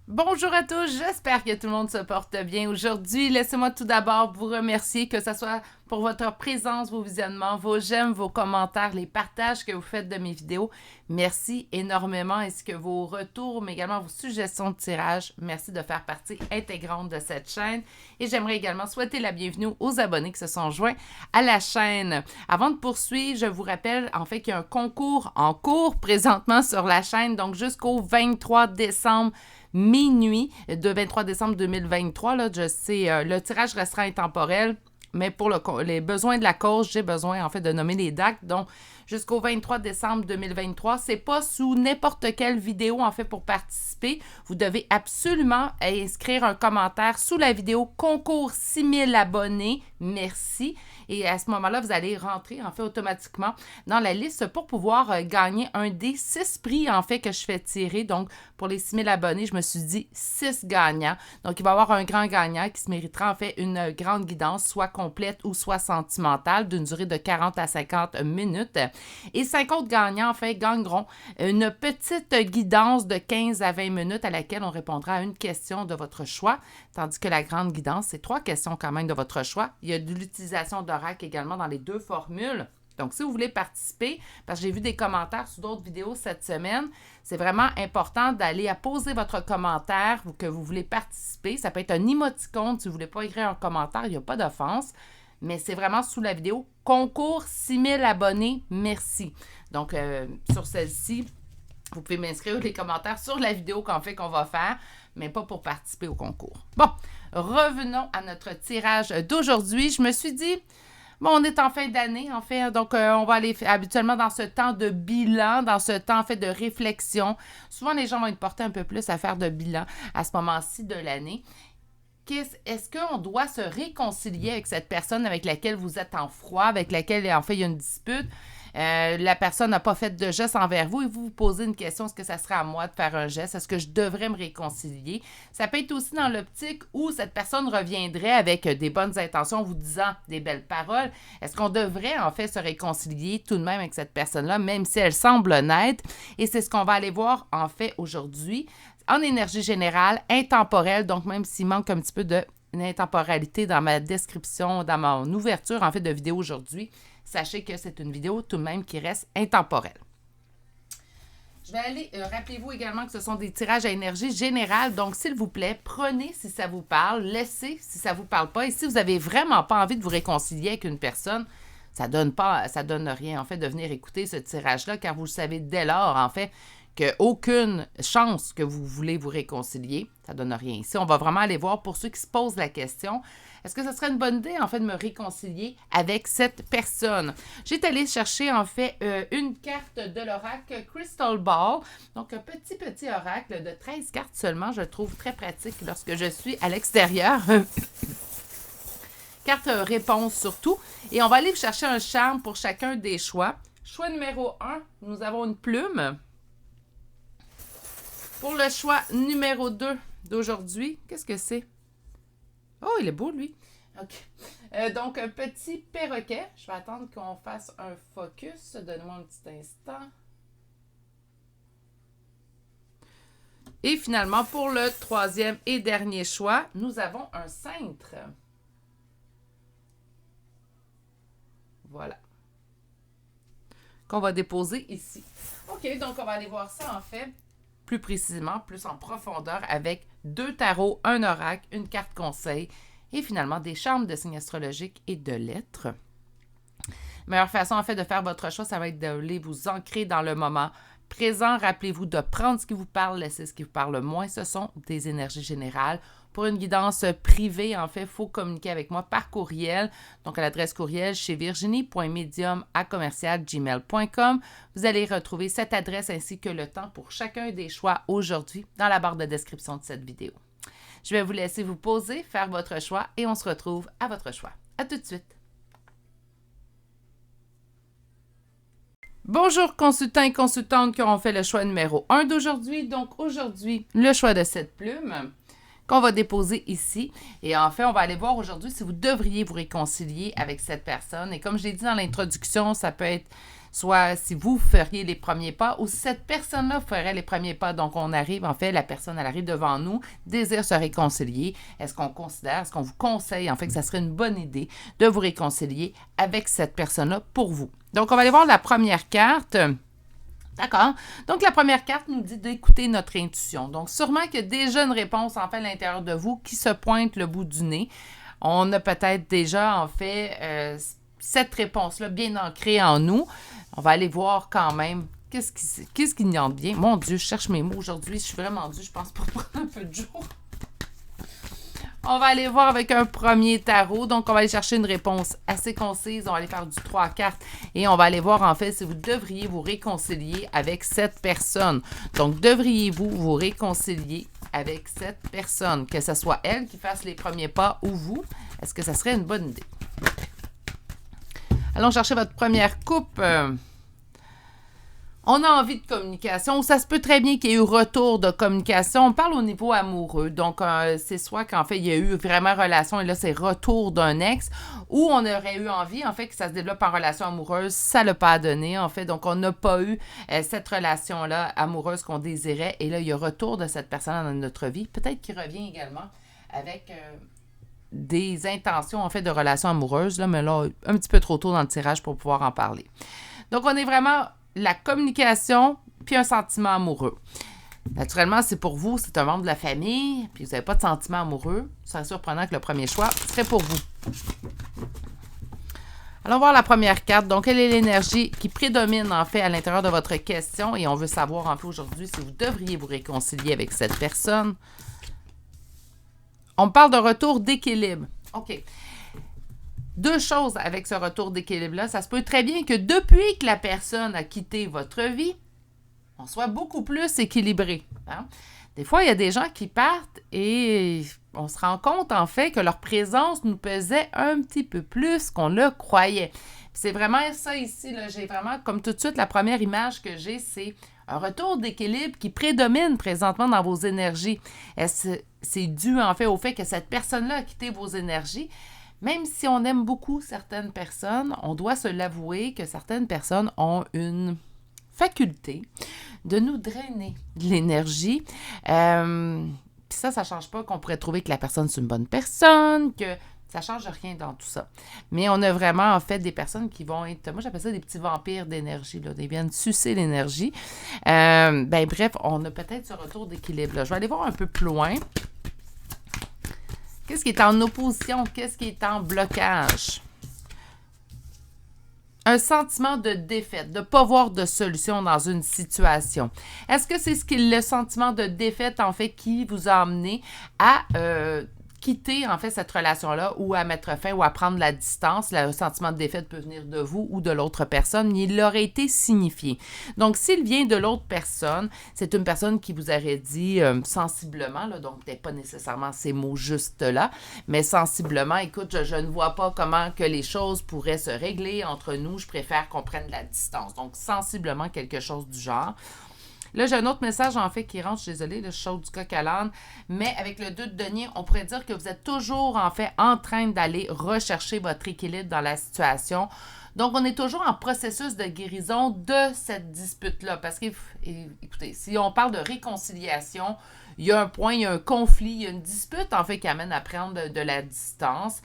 Bonjour à tous, j'espère que tout le monde se porte bien aujourd'hui. Laissez-moi tout d'abord vous remercier, que ce soit pour votre présence, vos visionnements, vos j'aime, vos commentaires, les partages que vous faites de mes vidéos. Merci énormément ainsi que vos retours, mais également vos suggestions de tirage. Merci de faire partie intégrante de cette chaîne. Et j'aimerais également souhaiter la bienvenue aux abonnés qui se sont joints à la chaîne. Avant de poursuivre, je vous rappelle en fait qu'il y a un concours en cours présentement sur la chaîne, donc jusqu'au 23 décembre minuit de 23 décembre 2023. Là, je sais, le tirage restera intemporel, mais pour les besoins de la cause, j'ai besoin en fait de nommer les dates. Donc, jusqu'au 23 décembre 2023, c'est pas sous n'importe quelle vidéo en fait pour participer. Vous devez absolument inscrire un commentaire sous la vidéo concours 6000 abonnés. Merci. Et à ce moment-là, vous allez rentrer en fait automatiquement dans la liste pour pouvoir gagner un des 6 prix en fait que je fais tirer. Donc, pour les 6000 abonnés, je me suis dit 6 gagnants. Donc, il va y avoir un grand gagnant qui se méritera en fait une grande guidance, soit complète ou soit sentimentale, d'une durée de 40 à 50 minutes. Et 5 autres gagnants, en fait, gagneront une petite guidance de 15 à 20 minutes à laquelle on répondra à une question de votre choix, tandis que la grande guidance, c'est 3 questions quand même de votre choix. Il y a de l'utilisation d'oracle également dans les 2 formules. Donc, si vous voulez participer, parce que j'ai vu des commentaires sous d'autres vidéos cette semaine, c'est vraiment important d'aller à poser votre commentaire que vous voulez participer. Ça peut être un émoticône si vous ne voulez pas écrire un commentaire, il n'y a pas d'offense. Mais c'est vraiment sous la vidéo « Concours 6000 abonnés, merci ». Donc, sur celle-ci, vous pouvez m'inscrire les commentaires sur la vidéo qu'on va faire, mais pas pour participer au concours. Bon, revenons à notre tirage d'aujourd'hui. Je me suis dit, bon, on est en fin d'année, en fait, donc on va aller habituellement dans ce temps de bilan, dans ce temps, en fait, de réflexion. Souvent, les gens vont être portés un peu plus à faire de bilan à ce moment-ci de l'année. Est-ce qu'on doit se réconcilier avec cette personne avec laquelle vous êtes en froid, avec laquelle, en fait, il y a une dispute? La personne n'a pas fait de geste envers vous et vous vous posez une question, est-ce que ça serait à moi de faire un geste? Est-ce que je devrais me réconcilier? Ça peut être aussi dans l'optique où cette personne reviendrait avec des bonnes intentions, vous disant des belles paroles. Est-ce qu'on devrait en fait se réconcilier tout de même avec cette personne-là, même si elle semble honnête? Et c'est ce qu'on va aller voir en fait aujourd'hui en énergie générale, intemporelle, donc même s'il manque un petit peu d'intemporalité dans ma description, dans mon ouverture en fait de vidéo aujourd'hui, sachez que c'est une vidéo tout de même qui reste intemporelle. Je vais aller, rappelez-vous également que ce sont des tirages à énergie générale, donc s'il vous plaît, prenez si ça vous parle, laissez si ça vous parle pas, et si vous avez vraiment pas envie de vous réconcilier avec une personne, ça donne rien en fait de venir écouter ce tirage-là, car vous le savez dès lors en fait qu'aucune chance que vous voulez vous réconcilier, ça donne rien. Ici, on va vraiment aller voir pour ceux qui se posent la question, est-ce que ce serait une bonne idée, en fait, de me réconcilier avec cette personne? J'ai allé chercher, en fait, une carte de l'oracle Crystal Ball. Donc, un petit oracle de 13 cartes seulement. Je le trouve très pratique lorsque je suis à l'extérieur. Carte réponse surtout. Et on va aller chercher un charme pour chacun des choix. Choix numéro 1, nous avons une plume. Pour le choix numéro 2 d'aujourd'hui, qu'est-ce que c'est? Oh, il est beau, lui. OK. Donc, un petit perroquet. Je vais attendre qu'on fasse un focus. Donnez-moi un petit instant. Et finalement, pour le troisième et dernier choix, nous avons un cintre. Voilà. Qu'on va déposer ici. OK, donc on va aller voir ça, en fait, plus précisément, plus en profondeur, avec 2 tarots, un oracle, une carte conseil et finalement des charmes de signes astrologiques et de lettres. Meilleure façon en fait de faire votre choix, ça va être d'aller vous ancrer dans le moment présent. Rappelez-vous de prendre ce qui vous parle, laisser ce qui vous parle moins. Ce sont des énergies générales. Pour une guidance privée, en fait, il faut communiquer avec moi par courriel. Donc, à l'adresse courriel chez virginie.medium@gmail.com. Vous allez retrouver cette adresse ainsi que le temps pour chacun des choix aujourd'hui dans la barre de description de cette vidéo. Je vais vous laisser vous poser, faire votre choix et on se retrouve à votre choix. À tout de suite. Bonjour consultants et consultantes qui auront fait le choix numéro 1 d'aujourd'hui. Donc aujourd'hui, le choix de cette plume qu'on va déposer ici. Et en fait, on va aller voir aujourd'hui si vous devriez vous réconcilier avec cette personne. Et comme je l'ai dit dans l'introduction, ça peut être soit si vous feriez les premiers pas ou si cette personne-là ferait les premiers pas. Donc, on arrive, en fait, la personne, elle arrive devant nous, désire se réconcilier. Est-ce qu'on vous conseille, en fait, que ça serait une bonne idée de vous réconcilier avec cette personne-là pour vous? Donc, on va aller voir la première carte. D'accord? Donc, la première carte nous dit d'écouter notre intuition. Donc, sûrement qu'il y a déjà une réponse, en fait, à l'intérieur de vous qui se pointe le bout du nez. On a peut-être déjà, en fait, cette réponse-là bien ancrée en nous. On va aller voir quand même qu'est-ce qui n'y entre bien. Mon Dieu, je cherche mes mots aujourd'hui. Je suis vraiment due, je pense, pour prendre un peu de jour. On va aller voir avec un premier tarot. Donc, on va aller chercher une réponse assez concise. On va aller faire du 3 cartes. Et on va aller voir, en fait, si vous devriez vous réconcilier avec cette personne. Donc, devriez-vous vous réconcilier avec cette personne? Que ce soit elle qui fasse les premiers pas ou vous. Est-ce que ça serait une bonne idée? Allons chercher votre première coupe. On a envie de communication, ça se peut très bien qu'il y ait eu retour de communication. On parle au niveau amoureux, donc c'est soit qu'en fait, il y a eu vraiment relation et là, c'est retour d'un ex, ou on aurait eu envie, en fait, que ça se développe en relation amoureuse, ça l'a pas donné, en fait, donc on n'a pas eu cette relation-là amoureuse qu'on désirait, et là, il y a retour de cette personne dans notre vie, peut-être qu'il revient également avec des intentions, en fait, de relation amoureuse, là, mais là, un petit peu trop tôt dans le tirage pour pouvoir en parler. Donc, on est vraiment la communication puis un sentiment amoureux. Naturellement, c'est pour vous, c'est un membre de la famille, puis vous n'avez pas de sentiment amoureux. Ce serait surprenant que le premier choix serait pour vous. Allons voir la première carte. Donc, quelle est l'énergie qui prédomine, en fait, à l'intérieur de votre question? Et on veut savoir, en fait, aujourd'hui, si vous devriez vous réconcilier avec cette personne. On parle de retour d'équilibre. OK. Deux choses avec ce retour d'équilibre-là. Ça se peut très bien que depuis que la personne a quitté votre vie, on soit beaucoup plus équilibré. Hein? Des fois, il y a des gens qui partent et on se rend compte, en fait, que leur présence nous pesait un petit peu plus qu'on le croyait. C'est vraiment ça ici, là. J'ai vraiment, comme tout de suite, la première image que j'ai, c'est un retour d'équilibre qui prédomine présentement dans vos énergies. C'est dû, en fait, au fait que cette personne-là a quitté vos énergies. Même si on aime beaucoup certaines personnes, on doit se l'avouer que certaines personnes ont une faculté de nous drainer de l'énergie. Puis ça ne change pas qu'on pourrait trouver que la personne c'est une bonne personne, que ça ne change rien dans tout ça. Mais on a vraiment, en fait, des personnes qui vont être, moi j'appelle ça des petits vampires d'énergie, là. Ils viennent sucer l'énergie. Bref, on a peut-être ce retour d'équilibre là. Je vais aller voir un peu plus loin. Qu'est-ce qui est en opposition? Qu'est-ce qui est en blocage? Un sentiment de défaite, de ne pas voir de solution dans une situation. Est-ce que c'est le sentiment de défaite, en fait, qui vous a amené à quitter, en fait, cette relation-là ou à mettre fin ou à prendre la distance? Le sentiment de défaite peut venir de vous ou de l'autre personne, mais il aurait été signifié. Donc, s'il vient de l'autre personne, c'est une personne qui vous aurait dit sensiblement, là, donc peut-être pas nécessairement ces mots justes-là, mais sensiblement, écoute, je ne vois pas comment que les choses pourraient se régler entre nous, je préfère qu'on prenne la distance. Donc, sensiblement, quelque chose du genre. Là, j'ai un autre message, en fait, qui rentre. Je suis désolée, là, je saute du coq à l'âne. Mais avec le 2 de denier, on pourrait dire que vous êtes toujours, en fait, en train d'aller rechercher votre équilibre dans la situation. Donc, on est toujours en processus de guérison de cette dispute-là. Parce que, écoutez, si on parle de réconciliation, il y a un point, il y a un conflit, il y a une dispute, en fait, qui amène à prendre de la distance.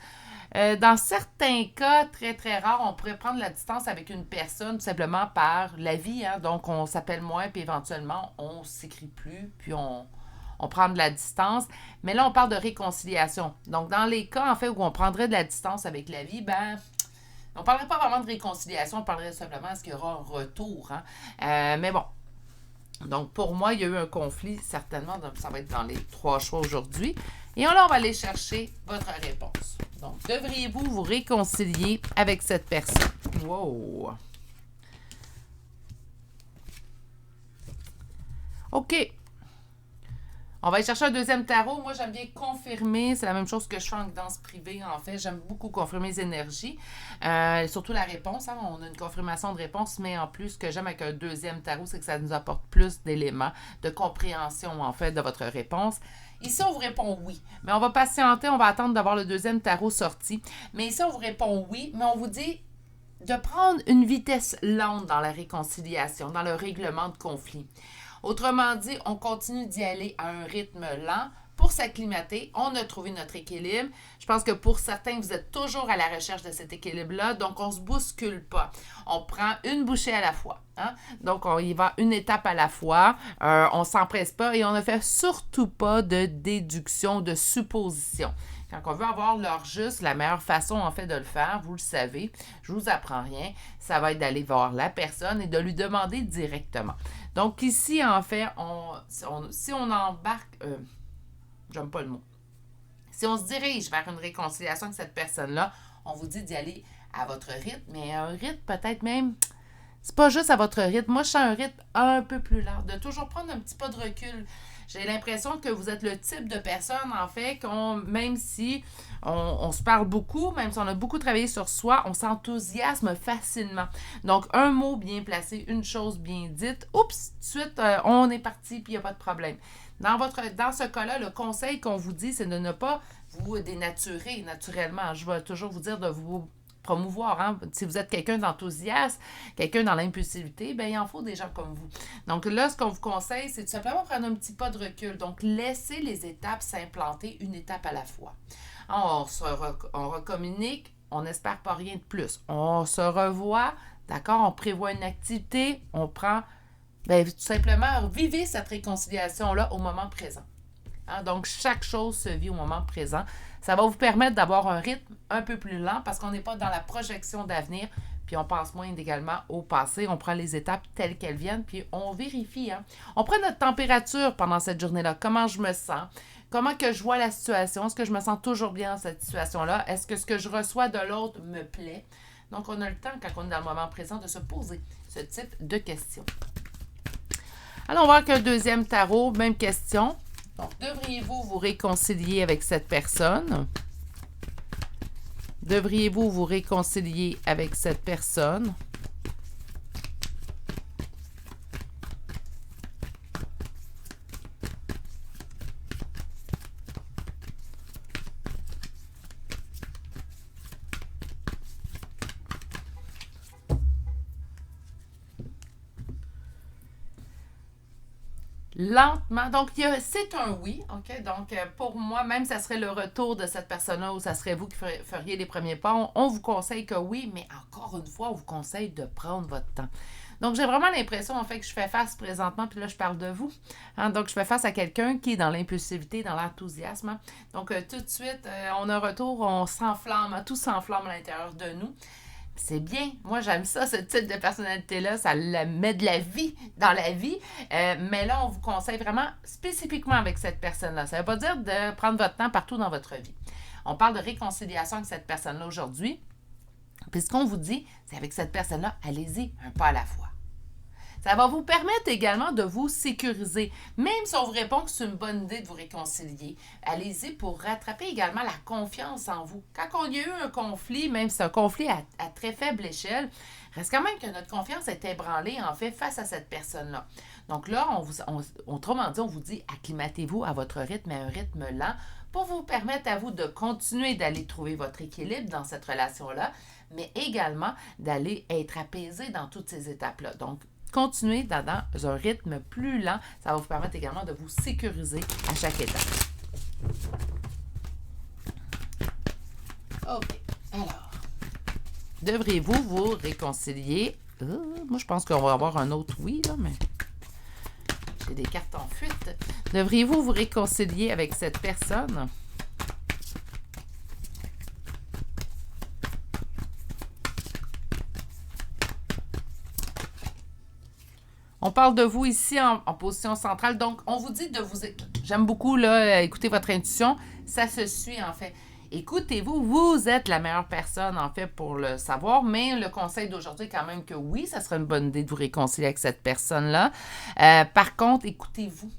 Dans certains cas, très, très rares, on pourrait prendre la distance avec une personne tout simplement par la vie. Hein? Donc, on s'appelle moins, puis éventuellement, on ne s'écrit plus, puis on prend de la distance. Mais là, on parle de réconciliation. Donc, dans les cas, en fait, où on prendrait de la distance avec la vie, on ne parlerait pas vraiment de réconciliation, on parlerait simplement est-ce qu'il y aura un retour. Hein? Mais bon. Donc, pour moi, il y a eu un conflit, certainement. Donc, ça va être dans les 3 choix aujourd'hui. Et là, on va aller chercher votre réponse. Donc, devriez-vous vous réconcilier avec cette personne? Wow! OK. On va aller chercher un deuxième tarot. Moi, j'aime bien confirmer. C'est la même chose que je fais en guidance privée, en fait. J'aime beaucoup confirmer les énergies. Surtout la réponse. Hein. On a une confirmation de réponse, mais en plus, ce que j'aime avec un deuxième tarot, c'est que ça nous apporte plus d'éléments de compréhension, en fait, de votre réponse. Ici, on vous répond oui. Mais on va patienter. On va attendre d'avoir le deuxième tarot sorti. Mais ici, on vous répond oui, mais on vous dit de prendre une vitesse lente dans la réconciliation, dans le règlement de conflit. Autrement dit, on continue d'y aller à un rythme lent pour s'acclimater. On a trouvé notre équilibre. Je pense que pour certains, vous êtes toujours à la recherche de cet équilibre-là, donc on ne se bouscule pas. On prend une bouchée à la fois. Hein? Donc, on y va une étape à la fois. On ne s'empresse pas et on ne fait surtout pas de déduction, de supposition. Quand on veut avoir l'heure juste, la meilleure façon, en fait, de le faire, vous le savez, je ne vous apprends rien, ça va être d'aller voir la personne et de lui demander directement. Donc, ici, en fait, si on embarque... j'aime pas le mot. Si on se dirige vers une réconciliation avec cette personne-là, on vous dit d'y aller à votre rythme, mais un rythme peut-être même... C'est pas juste à votre rythme. Moi, je sens un rythme un peu plus lent, de toujours prendre un petit pas de recul. J'ai l'impression que vous êtes le type de personne, en fait, même si on se parle beaucoup, même si on a beaucoup travaillé sur soi, on s'enthousiasme facilement. Donc, un mot bien placé, une chose bien dite, oups, tout de suite, on est parti, puis il n'y a pas de problème. Dans ce cas-là, le conseil qu'on vous dit, c'est de ne pas vous dénaturer naturellement. Je vais toujours vous dire de vous promouvoir. Hein? Si vous êtes quelqu'un d'enthousiaste, quelqu'un dans l'impulsivité, bien, il en faut des gens comme vous. Donc là, ce qu'on vous conseille, c'est tout simplement prendre un petit pas de recul. Donc, laissez les étapes s'implanter une étape à la fois. On recommunique, on n'espère pas rien de plus. On se revoit, d'accord? On prévoit une activité, on prend... Bien, tout simplement, vivez cette réconciliation-là au moment présent. Hein? Donc, chaque chose se vit au moment présent. Ça va vous permettre d'avoir un rythme un peu plus lent parce qu'on n'est pas dans la projection d'avenir, puis on pense moins également au passé. On prend les étapes telles qu'elles viennent, puis on vérifie. Hein? On prend notre température pendant cette journée-là. Comment je me sens? Comment que je vois la situation? Est-ce que je me sens toujours bien dans cette situation-là? Est-ce que ce que je reçois de l'autre me plaît? Donc, on a le temps, quand on est dans le moment présent, de se poser ce type de questions. Allons voir qu'un deuxième tarot, même question. Donc, devriez-vous vous réconcilier avec cette personne? Devriez-vous vous réconcilier avec cette personne? Lentement. Donc, c'est un oui, OK? Donc, pour moi, même ça serait le retour de cette personne-là ou ça serait vous qui feriez les premiers pas, on vous conseille que oui, mais encore une fois, on vous conseille de prendre votre temps. Donc, j'ai vraiment l'impression, en fait, que je fais face présentement, puis là, je parle de vous. Hein? Donc, je fais face à quelqu'un qui est dans l'impulsivité, dans l'enthousiasme. Hein? Donc, tout de suite, on a un retour, on s'enflamme, hein? Tout s'enflamme à l'intérieur de nous. C'est bien. Moi, j'aime ça, ce type de personnalité-là. Ça met de la vie dans la vie. Mais là, on vous conseille vraiment spécifiquement avec cette personne-là. Ça ne veut pas dire de prendre votre temps partout dans votre vie. On parle de réconciliation avec cette personne-là aujourd'hui. Puis ce qu'on vous dit, c'est avec cette personne-là, allez-y un pas à la fois. Ça va vous permettre également de vous sécuriser. Même si on vous répond que c'est une bonne idée de vous réconcilier, allez-y pour rattraper également la confiance en vous. Quand il y a eu un conflit, même si c'est un conflit à très faible échelle, reste quand même que notre confiance est ébranlée, en fait, face à cette personne-là. Donc là, autrement dit, on vous dit, acclimatez-vous à votre rythme, à un rythme lent, pour vous permettre à vous de continuer d'aller trouver votre équilibre dans cette relation-là, mais également d'aller être apaisé dans toutes ces étapes-là. Donc, continuez dans un rythme plus lent. Ça va vous permettre également de vous sécuriser à chaque étape. OK. Alors, devriez-vous vous réconcilier? Moi, je pense qu'on va avoir un autre oui, là, mais j'ai des cartes en fuite. Devriez-vous vous réconcilier avec cette personne? On parle de vous ici en position centrale. Donc, on vous dit de vous... J'aime beaucoup, là, écouter votre intuition. Ça se suit, en fait. Écoutez-vous, vous êtes la meilleure personne, en fait, pour le savoir. Mais le conseil d'aujourd'hui est quand même que oui, ça serait une bonne idée de vous réconcilier avec cette personne-là. Par contre, écoutez-vous.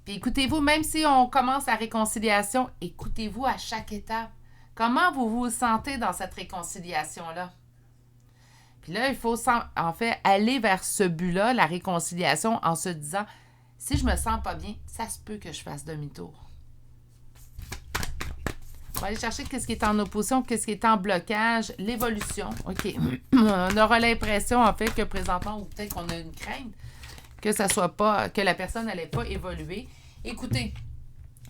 Puis écoutez-vous, même si on commence la réconciliation, écoutez-vous à chaque étape. Comment vous vous sentez dans cette réconciliation-là? Puis là, il faut en fait aller vers ce but-là, la réconciliation, en se disant, si je me sens pas bien, ça se peut que je fasse demi-tour. va aller chercher qu'est-ce qui est en opposition, qu'est-ce qui est en blocage, l'évolution. OK. On aura l'impression, en fait, que présentement, ou peut-être qu'on a une crainte, que ça soit pas, que la personne n'allait pas évoluer. Écoutez,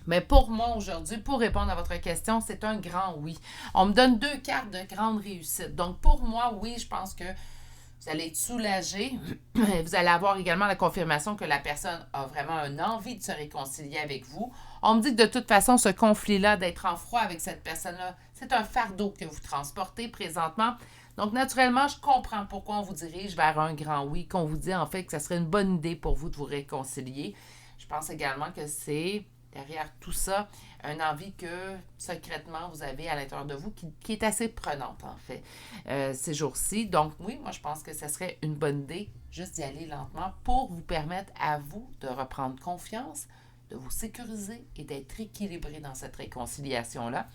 mais pour moi aujourd'hui, pour répondre à votre question, c'est un grand oui. On me donne 2 cartes de grande réussite. Donc pour moi, oui, je pense que vous allez être soulagé. Vous allez avoir également la confirmation que la personne a vraiment une envie de se réconcilier avec vous. On me dit que de toute façon, ce conflit-là, d'être en froid avec cette personne-là, c'est un fardeau que vous transportez présentement. Donc, naturellement, je comprends pourquoi on vous dirige vers un grand oui, qu'on vous dit en fait que ça serait une bonne idée pour vous de vous réconcilier. Je pense également que c'est, derrière tout ça, une envie que, secrètement, vous avez à l'intérieur de vous qui est assez prenante, en fait, ces jours-ci. Donc, oui, moi, je pense que ça serait une bonne idée juste d'y aller lentement pour vous permettre à vous de reprendre confiance, de vous sécuriser et d'être équilibré dans cette réconciliation-là.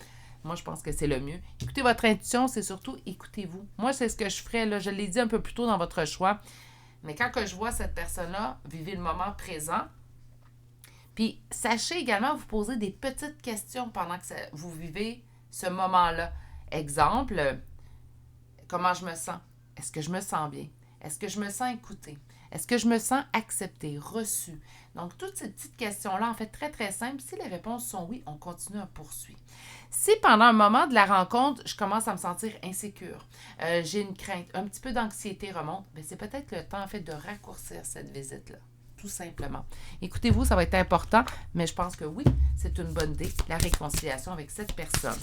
Moi, je pense que c'est le mieux. Écoutez votre intuition, c'est surtout écoutez-vous. Moi, c'est ce que je ferais, là. Je l'ai dit un peu plus tôt dans votre choix. Mais quand que je vois cette personne-là, vivez le moment présent. Puis, sachez également vous poser des petites questions pendant que vous vivez ce moment-là. Exemple, comment je me sens? Est-ce que je me sens bien? Est-ce que je me sens écoutée? Est-ce que je me sens acceptée, reçue? Donc, toutes ces petites questions-là, en fait, très, très simples. Si les réponses sont oui, on continue, on poursuit. Si pendant un moment de la rencontre, je commence à me sentir insécure, j'ai une crainte, un petit peu d'anxiété remonte, bien, c'est peut-être le temps, en fait, de raccourcir cette visite-là. Tout simplement. Écoutez-vous, ça va être important, mais je pense que oui, c'est une bonne idée, la réconciliation avec cette personne.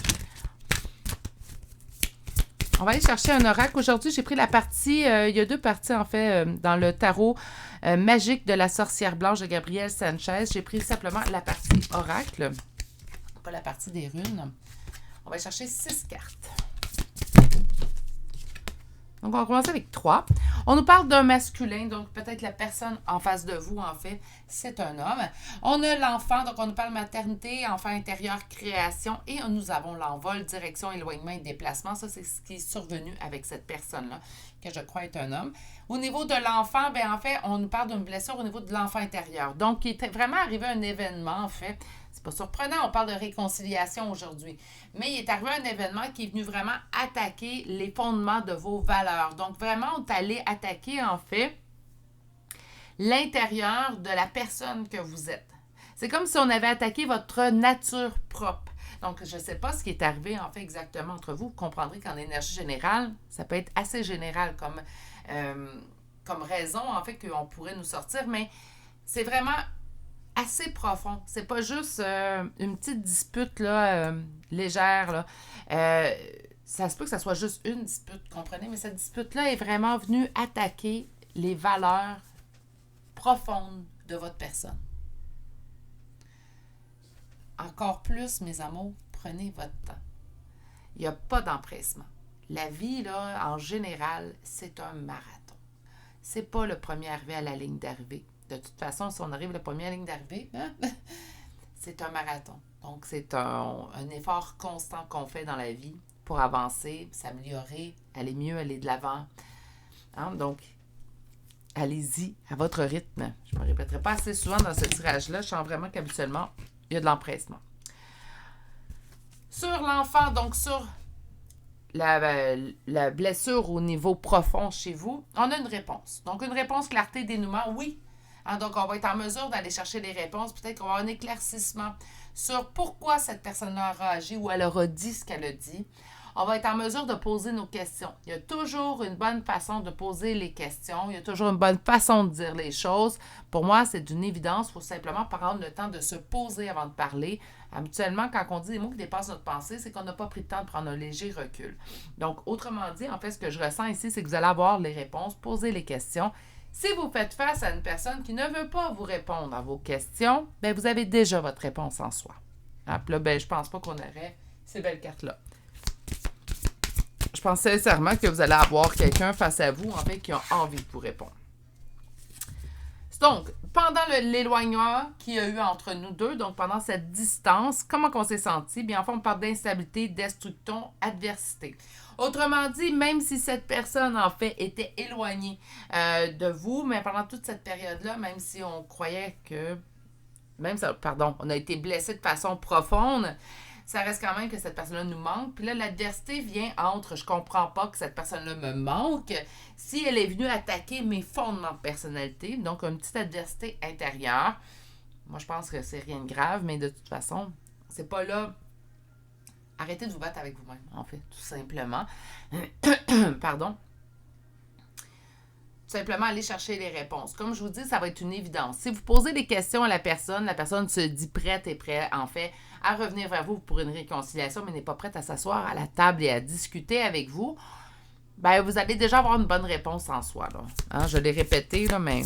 On va aller chercher un oracle. Aujourd'hui, j'ai pris la partie, il y a 2 parties en fait dans le tarot magique de la sorcière blanche de Gabrielle Sanchez. J'ai pris simplement la partie oracle, pas la partie des runes. On va aller chercher 6 cartes. Donc, on va commencer avec 3. On nous parle d'un masculin, donc peut-être la personne en face de vous, en fait, c'est un homme. On a l'enfant, donc on nous parle maternité, enfant intérieur, création, et nous avons l'envol, direction, éloignement et déplacement. Ça, c'est ce qui est survenu avec cette personne-là, que je crois est un homme. Au niveau de l'enfant, bien, en fait, on nous parle d'une blessure au niveau de l'enfant intérieur. Donc, il était vraiment arrivé un événement, en fait. C'est pas surprenant, on parle de réconciliation aujourd'hui. Mais il est arrivé un événement qui est venu vraiment attaquer les fondements de vos valeurs. Donc, vraiment, on est allé attaquer, en fait, l'intérieur de la personne que vous êtes. C'est comme si on avait attaqué votre nature propre. Donc, je ne sais pas ce qui est arrivé, en fait, exactement entre vous. Vous comprendrez qu'en énergie générale, ça peut être assez général comme raison, en fait, qu'on pourrait nous sortir. Mais c'est vraiment assez profond. C'est pas juste une petite dispute là, légère. Là. Ça se peut que ça soit juste une dispute, comprenez? Mais cette dispute-là est vraiment venue attaquer les valeurs profondes de votre personne. Encore plus, mes amours, prenez votre temps. Il n'y a pas d'empressement. La vie, là, en général, c'est un marathon. C'est pas le premier arrivé à la ligne d'arrivée. De toute façon, si on arrive à la première ligne d'arrivée, c'est un marathon. Donc, c'est un effort constant qu'on fait dans la vie pour avancer, s'améliorer, aller mieux, aller de l'avant. Hein? Donc, allez-y à votre rythme. Je ne me répéterai pas assez souvent dans ce tirage-là. Je sens vraiment qu'habituellement, il y a de l'empressement. Sur l'enfant, donc sur la blessure au niveau profond chez vous, on a une réponse. Donc, une réponse clarté, dénouement, oui. Hein, donc, on va être en mesure d'aller chercher les réponses. Peut-être qu'on va avoir un éclaircissement sur pourquoi cette personne-là a réagi ou elle aura dit ce qu'elle a dit. On va être en mesure de poser nos questions. Il y a toujours une bonne façon de poser les questions. Il y a toujours une bonne façon de dire les choses. Pour moi, c'est d'une évidence. Il faut simplement prendre le temps de se poser avant de parler. Habituellement, quand on dit des mots qui dépassent notre pensée, c'est qu'on n'a pas pris le temps de prendre un léger recul. Donc, autrement dit, en fait, ce que je ressens ici, c'est que vous allez avoir les réponses, poser les questions. Si vous faites face à une personne qui ne veut pas vous répondre à vos questions, bien, vous avez déjà votre réponse en soi. Ah, puis là, ben, je pense pas qu'on aurait ces belles cartes-là. Je pense sincèrement que vous allez avoir quelqu'un face à vous, en fait, qui a envie de vous répondre. Donc, pendant l'éloignement qu'il y a eu entre nous deux, donc pendant cette distance, comment on s'est senti? Bien, en fait, on parle d'instabilité, destruction, adversité. Autrement dit, même si cette personne, en fait, était éloignée de vous, mais pendant toute cette période-là, même si on croyait que... on a été blessé de façon profonde, ça reste quand même que cette personne-là nous manque. Puis là, l'adversité vient entre je comprends pas que cette personne-là me manque, si elle est venue attaquer mes fondements de personnalité, donc une petite adversité intérieure. Moi, je pense que c'est rien de grave, mais de toute façon, c'est pas là. Arrêtez de vous battre avec vous-même, en fait, tout simplement. Pardon. Tout simplement aller chercher les réponses. Comme je vous dis, ça va être une évidence. Si vous posez des questions à la personne se dit prête et prête, en fait, à revenir vers vous pour une réconciliation, mais n'est pas prête à s'asseoir à la table et à discuter avec vous, ben vous allez déjà avoir une bonne réponse en soi. Là. Hein, je l'ai répété, là, mais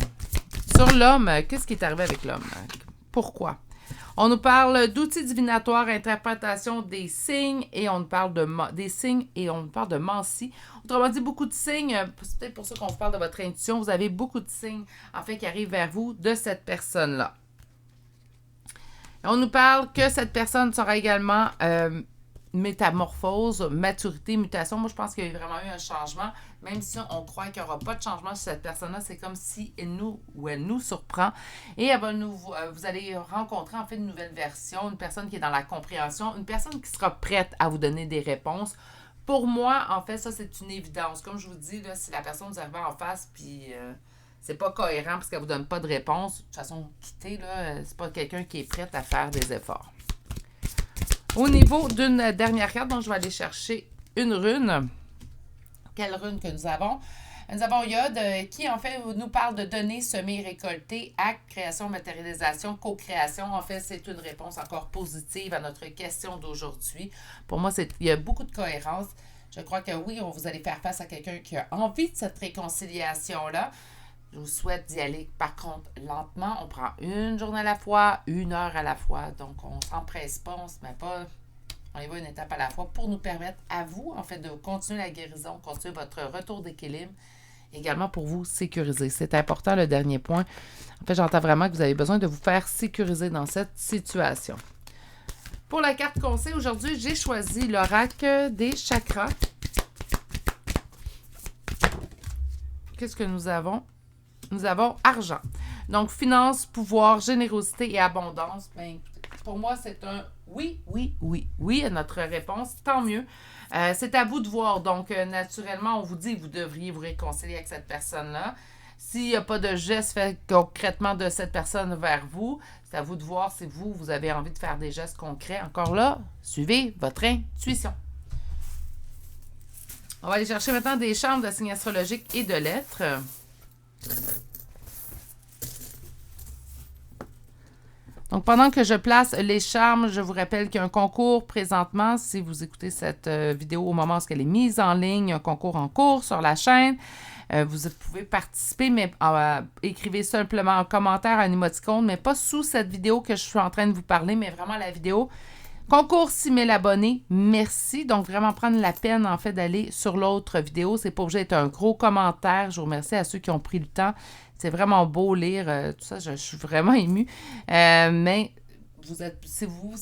sur l'homme, qu'est-ce qui est arrivé avec l'homme? Pourquoi? On nous parle d'outils divinatoires, interprétation des signes, et on nous parle des signes et on nous parle de Mansi. Autrement dit, beaucoup de signes, c'est peut-être pour ça qu'on vous parle de votre intuition, vous avez beaucoup de signes, en fait, qui arrivent vers vous de cette personne-là. On nous parle que cette personne sera également métamorphose, maturité, mutation. Moi, je pense qu'il y a vraiment eu un changement. Même si on croit qu'il n'y aura pas de changement chez cette personne-là, c'est comme si elle nous surprend. Et elle va vous allez rencontrer en fait une nouvelle version, une personne qui est dans la compréhension, une personne qui sera prête à vous donner des réponses. Pour moi, en fait, ça, c'est une évidence. Comme je vous dis, là, si la personne vous arrive en face, puis c'est pas cohérent parce qu'elle vous donne pas de réponse, de toute façon, quittez, là, c'est pas quelqu'un qui est prêt à faire des efforts. Au niveau d'une dernière carte, donc je vais aller chercher une rune. Quelle rune que nous avons? Nous avons Yod qui, en fait, nous parle de donner, semer, récolter, acte, création, matérialisation, co-création. En fait, c'est une réponse encore positive à notre question d'aujourd'hui. Pour moi, il y a beaucoup de cohérence. Je crois que oui, vous allez faire face à quelqu'un qui a envie de cette réconciliation-là. Je vous souhaite d'y aller, par contre, lentement. On prend une journée à la fois, 1 heure à la fois. Donc, on ne s'empresse pas, on ne se met pas... On y va une étape à la fois pour nous permettre à vous, en fait, de continuer la guérison, continuer votre retour d'équilibre. Également pour vous sécuriser. C'est important, le dernier point. En fait, j'entends vraiment que vous avez besoin de vous faire sécuriser dans cette situation. Pour la carte conseil, aujourd'hui, j'ai choisi l'oracle des chakras. Qu'est-ce que nous avons? Nous avons argent. Donc, finance, pouvoir, générosité et abondance. Bien, pour moi, c'est un oui à notre réponse. Tant mieux. C'est à vous de voir. Donc, naturellement, on vous dit que vous devriez vous réconcilier avec cette personne-là. S'il n'y a pas de geste fait concrètement de cette personne vers vous, c'est à vous de voir si vous avez envie de faire des gestes concrets. Encore là, suivez votre intuition. On va aller chercher maintenant des charmes de signes astrologiques et de lettres. Donc, pendant que je place les charmes, je vous rappelle qu'il y a un concours présentement. Si vous écoutez cette vidéo au moment où elle est mise en ligne, un concours en cours sur la chaîne. Vous pouvez participer, mais écrivez simplement en commentaire un émoticône, mais pas sous cette vidéo que je suis en train de vous parler, mais vraiment la vidéo. Concours 6000 abonnés, merci. Donc, vraiment prendre la peine, en fait, d'aller sur l'autre vidéo. C'est pas obligé d'être un gros commentaire. Je vous remercie à ceux qui ont pris le temps. C'est vraiment beau lire tout ça. Je suis vraiment émue. Mais si vous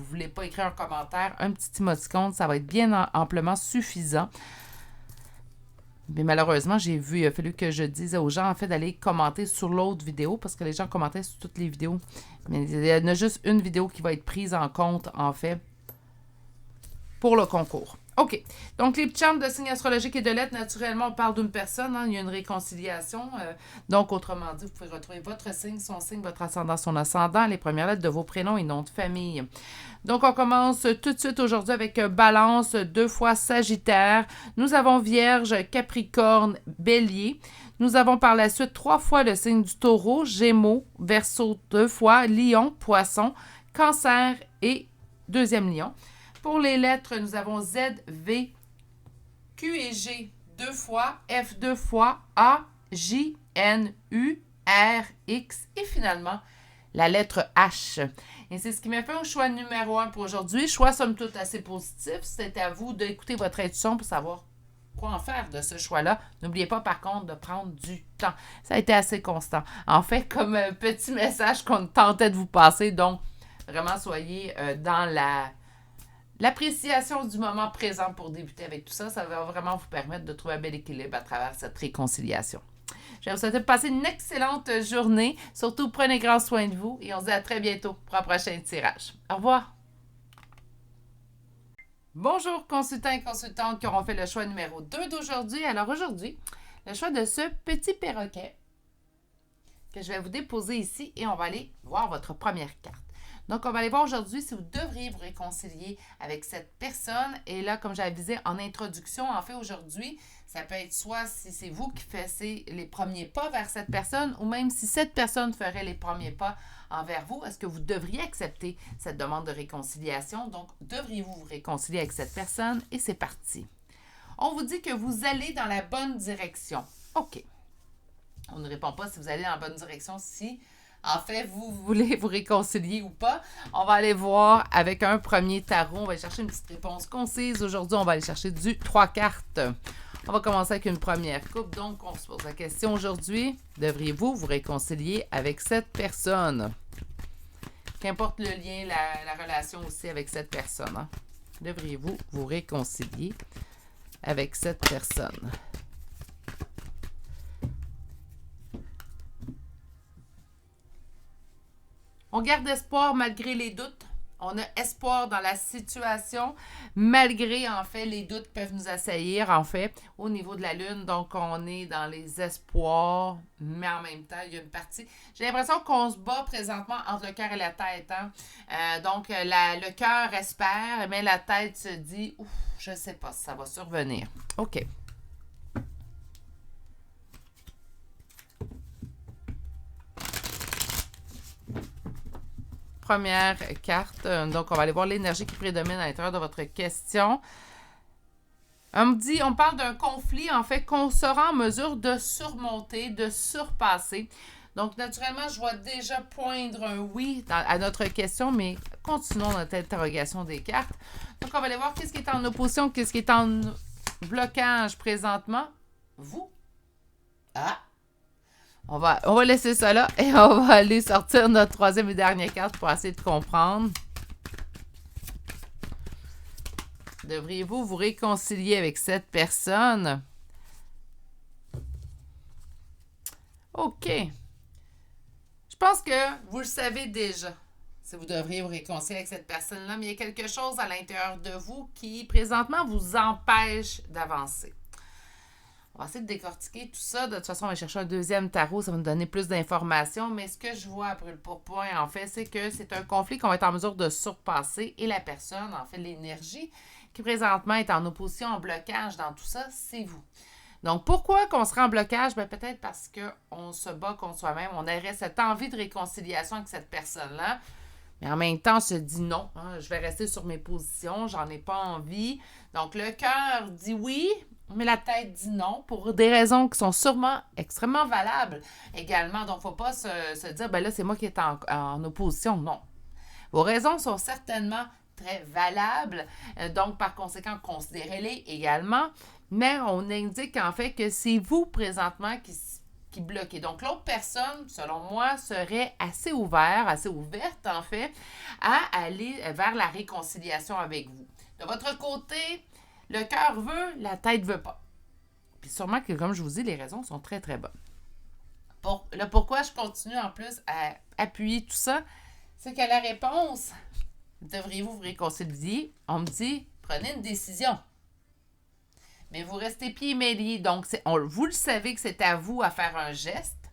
voulez pas écrire un commentaire, un petit émoticône, ça va être bien amplement suffisant. Mais malheureusement, il a fallu que je dise aux gens, en fait, d'aller commenter sur l'autre vidéo, parce que les gens commentaient sur toutes les vidéos. Mais il y en a juste une vidéo qui va être prise en compte, en fait, pour le concours. OK. Donc, les charmes de signes astrologiques et de lettres, naturellement, on parle d'une personne. Hein, il y a une réconciliation. Donc, autrement dit, vous pouvez retrouver votre signe, son signe, votre ascendant, son ascendant, les premières lettres de vos prénoms et noms de famille. Donc, on commence tout de suite aujourd'hui avec Balance, 2 fois Sagittaire. Nous avons Vierge, Capricorne, Bélier. Nous avons par la suite 3 fois le signe du Taureau, Gémeaux, Verseau 2 fois, Lion, Poisson, Cancer et 2e Lion. Pour les lettres, nous avons Z, V, Q et G 2 fois, F 2 fois, A, J, N, U, R, X et finalement la lettre H. Et c'est ce qui m'a fait un choix numéro 1 pour aujourd'hui. Choix somme toute assez positif. C'est à vous d'écouter votre intuition pour savoir quoi en faire de ce choix-là. N'oubliez pas par contre de prendre du temps. Ça a été assez constant. En fait, comme un petit message qu'on tentait de vous passer. Donc, vraiment, soyez dans l'appréciation du moment présent pour débuter avec tout ça. Ça va vraiment vous permettre de trouver un bel équilibre à travers cette réconciliation. Je vais vous souhaiter de passer une excellente journée. Surtout, prenez grand soin de vous et on se dit à très bientôt pour un prochain tirage. Au revoir! Bonjour consultants et consultantes qui auront fait le choix numéro 2 d'aujourd'hui. Alors aujourd'hui, le choix de ce petit perroquet que je vais vous déposer ici et on va aller voir votre première carte. Donc, on va aller voir aujourd'hui si vous devriez vous réconcilier avec cette personne. Et là, comme j'avais avisé en introduction, en fait, aujourd'hui, ça peut être soit si c'est vous qui faites les premiers pas vers cette personne ou même si cette personne ferait les premiers pas envers vous, est-ce que vous devriez accepter cette demande de réconciliation? Donc, devriez-vous vous réconcilier avec cette personne? Et c'est parti. On vous dit que vous allez dans la bonne direction. OK. On ne répond pas si vous allez dans la bonne direction, si en fait vous voulez vous réconcilier ou pas. On va aller voir avec un premier tarot. On va aller chercher une petite réponse concise. Aujourd'hui, on va aller chercher du 3 cartes. On va commencer avec une première coupe. Donc, on se pose la question aujourd'hui. Devriez-vous vous réconcilier avec cette personne? Qu'importe le lien, la relation aussi avec cette personne. Hein? Devriez-vous vous réconcilier avec cette personne? On garde espoir malgré les doutes. On a espoir dans la situation, malgré, en fait, les doutes peuvent nous assaillir, en fait, au niveau de la Lune. Donc, on est dans les espoirs, mais en même temps, il y a une partie... J'ai l'impression qu'on se bat présentement entre le cœur et la tête. Hein? Donc, le cœur espère, mais la tête se dit, ouf, je sais pas si ça va survenir. OK. Première carte. Donc, on va aller voir l'énergie qui prédomine à l'intérieur de votre question. On parle d'un conflit, en fait, qu'on sera en mesure de surmonter, de surpasser. Donc, naturellement, je vois déjà poindre un oui à notre question, mais continuons notre interrogation des cartes. Donc, on va aller voir qu'est-ce qui est en opposition, qu'est-ce qui est en blocage présentement. Vous? Ah! On va laisser ça là et on va aller sortir notre troisième et dernière carte pour essayer de comprendre. Devriez-vous vous réconcilier avec cette personne? OK. Je pense que vous le savez déjà si vous devriez vous réconcilier avec cette personne-là, mais il y a quelque chose à l'intérieur de vous qui, présentement, vous empêche d'avancer. On va essayer de décortiquer tout ça. De toute façon, on va chercher un deuxième tarot. Ça va nous donner plus d'informations. Mais ce que je vois à brûle pour point, en fait, c'est que c'est un conflit qu'on va être en mesure de surpasser. Et la personne, en fait, l'énergie qui présentement est en opposition, en blocage dans tout ça, c'est vous. Donc, pourquoi qu'on serait en blocage? Ben, peut-être parce qu'on se bat contre soi-même. On aurait cette envie de réconciliation avec cette personne-là. Mais en même temps, on se dit non. Hein, je vais rester sur mes positions. J'en ai pas envie. Donc, le cœur dit oui, mais la tête dit non pour des raisons qui sont sûrement extrêmement valables également. Donc, il ne faut pas se dire, ben là, c'est moi qui est en opposition. Non. Vos raisons sont certainement très valables. Donc, par conséquent, considérez-les également. Mais on indique en fait que c'est vous présentement qui bloquez. Donc, l'autre personne, selon moi, serait assez ouverte en fait, à aller vers la réconciliation avec vous. De votre côté, le cœur veut, la tête veut pas. Puis sûrement que, comme je vous dis, les raisons sont très, très bonnes. Pourquoi je continue en plus à appuyer tout ça, c'est que la réponse, devriez-vous vous réconcilier? On me dit, prenez une décision. Mais vous restez pieds mêlés. Donc, vous le savez que c'est à vous à faire un geste.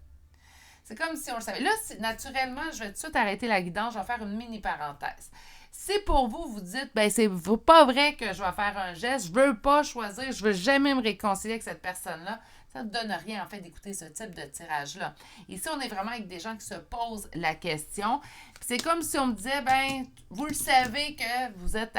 C'est comme si on le savait. Là, naturellement, je vais tout de suite arrêter la guidance. Je vais faire une mini parenthèse. Si pour vous, vous dites, ben c'est pas vrai que je vais faire un geste, je veux pas choisir, je veux jamais me réconcilier avec cette personne-là, ça ne donne rien, en fait, d'écouter ce type de tirage-là. Ici, on est vraiment avec des gens qui se posent la question. C'est comme si on me disait, ben, vous le savez que vous êtes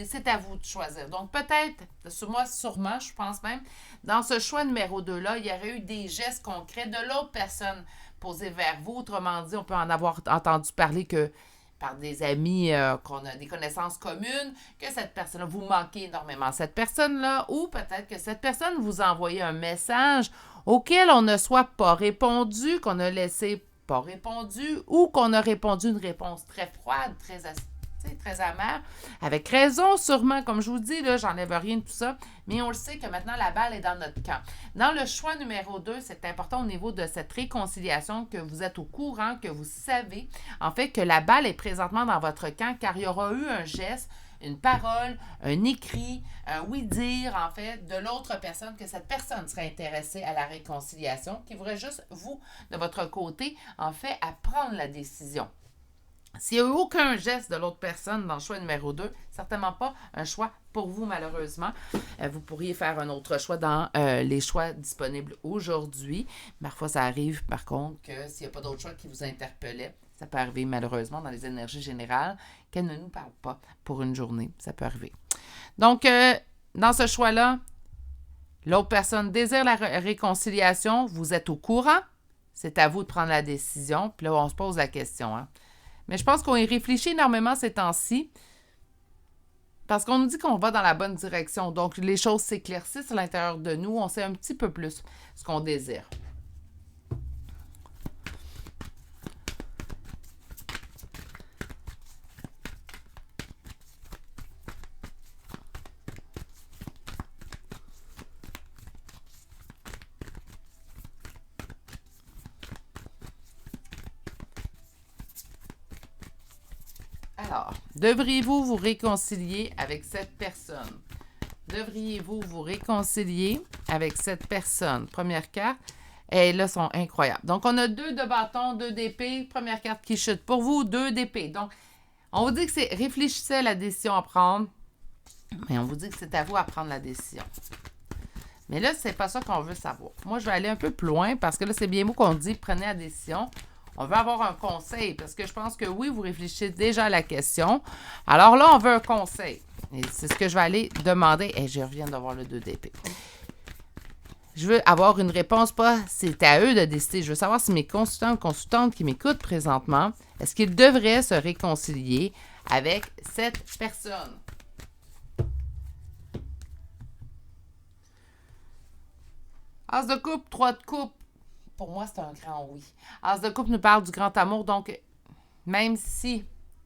c'est à vous de choisir. Donc, peut-être, sûrement, je pense même, dans ce choix numéro 2-là, il y aurait eu des gestes concrets de l'autre personne posés vers vous. Autrement dit, on peut en avoir entendu parler que par des amis, qu'on a des connaissances communes, que cette personne-là, vous manquez énormément à cette personne-là, ou peut-être que cette personne vous a envoyé un message auquel on ne soit pas répondu, qu'on a laissé pas répondu, ou qu'on a répondu une réponse très froide, très amère, avec raison sûrement, comme je vous dis, là, j'enlève rien de tout ça, mais on le sait que maintenant la balle est dans notre camp. Dans le choix numéro 2, c'est important au niveau de cette réconciliation que vous êtes au courant, que vous savez, en fait, que la balle est présentement dans votre camp, car il y aura eu un geste, une parole, un écrit, un oui-dire, en fait, de l'autre personne, que cette personne serait intéressée à la réconciliation, qui voudrait juste, vous, de votre côté, en fait, à prendre la décision. S'il n'y a eu aucun geste de l'autre personne dans le choix numéro 2, certainement pas un choix pour vous, malheureusement. Vous pourriez faire un autre choix dans les choix disponibles aujourd'hui. Parfois, ça arrive, par contre, que s'il n'y a pas d'autre choix qui vous interpellait, ça peut arriver, malheureusement, dans les énergies générales, qu'elle ne nous parle pas pour une journée. Ça peut arriver. Donc, dans ce choix-là, l'autre personne désire la réconciliation. Vous êtes au courant. C'est à vous de prendre la décision. Puis là, on se pose la question, hein. Mais je pense qu'on y réfléchit énormément ces temps-ci parce qu'on nous dit qu'on va dans la bonne direction. Donc, les choses s'éclaircissent à l'intérieur de nous. On sait un petit peu plus ce qu'on désire. Alors, devriez-vous vous réconcilier avec cette personne? Devriez-vous vous réconcilier avec cette personne? Première carte. Et là, sont incroyables. Donc, on a 2 de bâton, 2 d'épée. Première carte qui chute. Pour vous, 2 d'épée. Donc, on vous dit que c'est réfléchissez à la décision à prendre. Mais on vous dit que c'est à vous à prendre la décision. Mais là, c'est pas ça qu'on veut savoir. Moi, je vais aller un peu plus loin parce que là, c'est bien beau qu'on dit prenez la décision. On veut avoir un conseil parce que je pense que oui, vous réfléchissez déjà à la question. Alors là, on veut un conseil. Et c'est ce que je vais aller demander. Et je reviens d'avoir le 2 d'épée. Je veux avoir une réponse, pas c'est à eux de décider. Je veux savoir si mes consultants ou consultantes qui m'écoutent présentement, est-ce qu'ils devraient se réconcilier avec cette personne? As de coupe, 3 de coupe. Pour moi, c'est un grand oui. As de coupe nous parle du grand amour, donc même si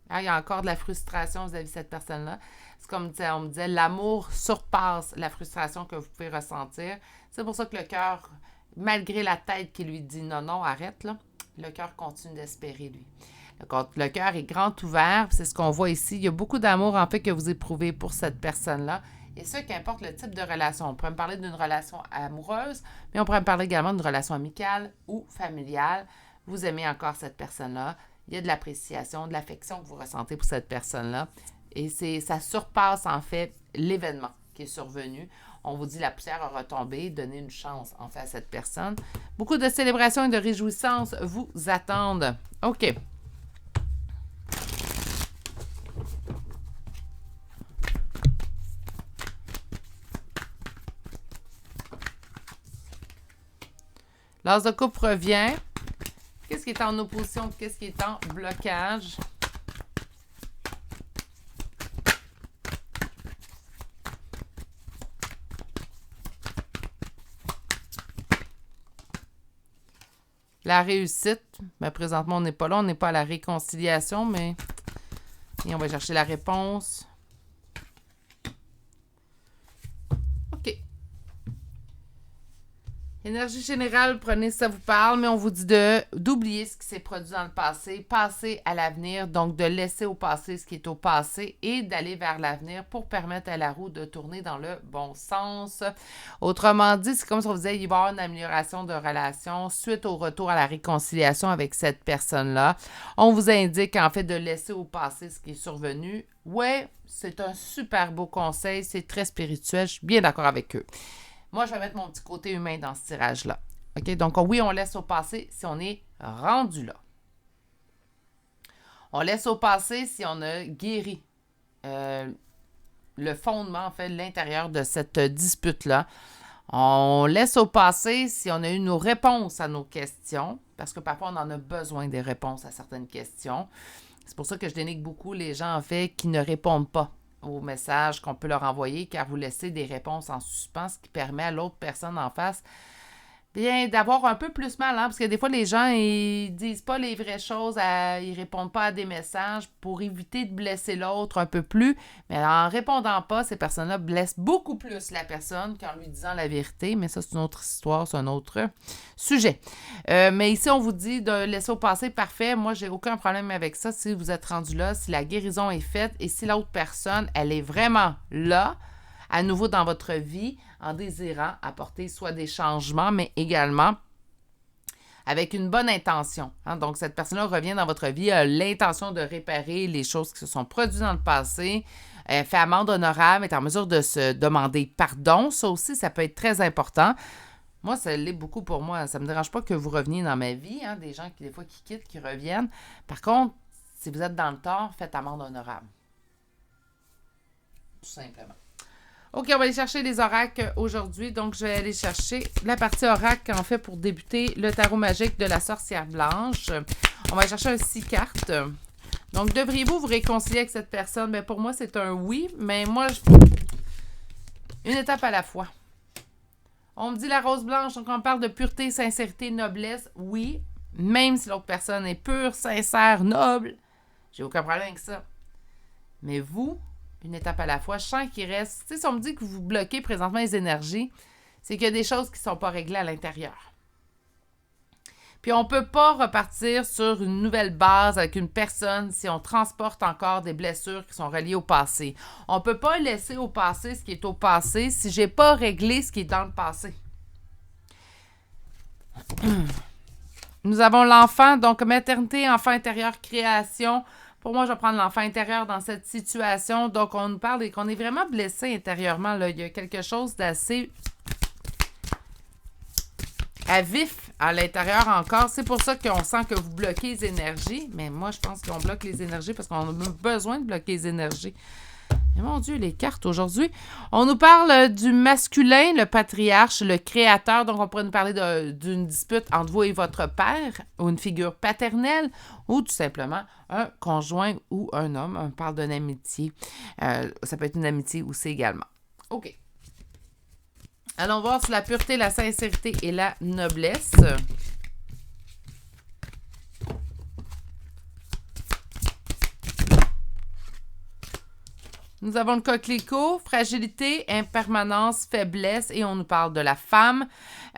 il y a encore de la frustration vis-à-vis de cette personne-là, c'est comme on me disait, l'amour surpasse la frustration que vous pouvez ressentir. C'est pour ça que le cœur, malgré la tête qui lui dit non, non, arrête, là, le cœur continue d'espérer, lui. Le cœur est grand ouvert, c'est ce qu'on voit ici. Il y a beaucoup d'amour, en fait, que vous éprouvez pour cette personne-là. Et ça, qu'importe le type de relation. On pourrait me parler d'une relation amoureuse, mais on pourrait me parler également d'une relation amicale ou familiale. Vous aimez encore cette personne-là. Il y a de l'appréciation, de l'affection que vous ressentez pour cette personne-là. Et ça surpasse, en fait, l'événement qui est survenu. On vous dit la poussière a retombé, donnez une chance, en fait, à cette personne. Beaucoup de célébrations et de réjouissances vous attendent. OK. L'as de coupe revient. Qu'est-ce qui est en opposition? Qu'est-ce qui est en blocage? La réussite. Ben, présentement, on n'est pas là. On n'est pas à la réconciliation, mais et on va chercher la réponse. OK. Énergie générale, prenez si ça vous parle, mais on vous dit d'oublier ce qui s'est produit dans le passé, passer à l'avenir, donc de laisser au passé ce qui est au passé et d'aller vers l'avenir pour permettre à la roue de tourner dans le bon sens. Autrement dit, c'est comme si on vous disait, il va y avoir une amélioration de relation suite au retour à la réconciliation avec cette personne-là. On vous indique en fait de laisser au passé ce qui est survenu. Ouais, c'est un super beau conseil, c'est très spirituel, je suis bien d'accord avec eux. Moi, je vais mettre mon petit côté humain dans ce tirage-là. OK? Donc, oui, on laisse au passé si on est rendu là. On laisse au passé si on a guéri le fondement, en fait, l'intérieur de cette dispute-là. On laisse au passé si on a eu nos réponses à nos questions, parce que parfois, on en a besoin des réponses à certaines questions. C'est pour ça que je dénigre beaucoup les gens, en fait, qui ne répondent pas aux messages qu'on peut leur envoyer, car vous laissez des réponses en suspens, ce qui permet à l'autre personne en face bien d'avoir un peu plus mal, hein, parce que des fois, les gens, ils disent pas les vraies choses, ils répondent pas à des messages pour éviter de blesser l'autre un peu plus. Mais en répondant pas, ces personnes-là blessent beaucoup plus la personne qu'en lui disant la vérité. Mais ça, c'est une autre histoire, c'est un autre sujet. Mais ici, on vous dit de laisser au passé, parfait. Moi, j'ai aucun problème avec ça si vous êtes rendu là, si la guérison est faite et si l'autre personne, elle est vraiment là, à nouveau dans votre vie, en désirant apporter soit des changements, mais également avec une bonne intention. Hein? Donc, cette personne-là revient dans votre vie, a l'intention de réparer les choses qui se sont produites dans le passé, fait amende honorable, est en mesure de se demander pardon. Ça aussi, ça peut être très important. Moi, ça l'est beaucoup pour moi. Ça ne me dérange pas que vous reveniez dans ma vie, hein? Des gens qui, des fois, qui quittent, qui reviennent. Par contre, si vous êtes dans le tort, faites amende honorable. Tout simplement. OK, on va aller chercher les oracles aujourd'hui. Donc, je vais aller chercher la partie oracle, en fait, pour débuter le tarot magique de la sorcière blanche. On va aller chercher un 6 cartes. Donc, devriez-vous vous réconcilier avec cette personne? Bien, pour moi, c'est un oui, mais moi, une étape à la fois. On me dit la rose blanche, donc on parle de pureté, sincérité, noblesse. Oui, même si l'autre personne est pure, sincère, noble, j'ai aucun problème avec ça. Mais vous, une étape à la fois, je sens qu'il reste... Tu sais, si on me dit que vous bloquez présentement les énergies, c'est qu'il y a des choses qui ne sont pas réglées à l'intérieur. Puis on ne peut pas repartir sur une nouvelle base avec une personne si on transporte encore des blessures qui sont reliées au passé. On ne peut pas laisser au passé ce qui est au passé si je n'ai pas réglé ce qui est dans le passé. Nous avons l'enfant, donc maternité, enfant intérieur, création. Pour moi, je vais prendre l'enfant intérieur dans cette situation. Donc, on nous parle et qu'on est vraiment blessé intérieurement. Là. Il y a quelque chose d'assez à vif à l'intérieur encore. C'est pour ça qu'on sent que vous bloquez les énergies. Mais moi, je pense qu'on bloque les énergies parce qu'on a besoin de bloquer les énergies. Mais mon Dieu, les cartes aujourd'hui. On nous parle du masculin, le patriarche, le créateur. Donc, on pourrait nous parler d'une dispute entre vous et votre père ou une figure paternelle ou tout simplement un conjoint ou un homme. On parle d'une amitié. Ça peut être une amitié aussi également. OK. Allons voir sur la pureté, la sincérité et la noblesse. Nous avons le coquelicot, fragilité, impermanence, faiblesse et on nous parle de la femme.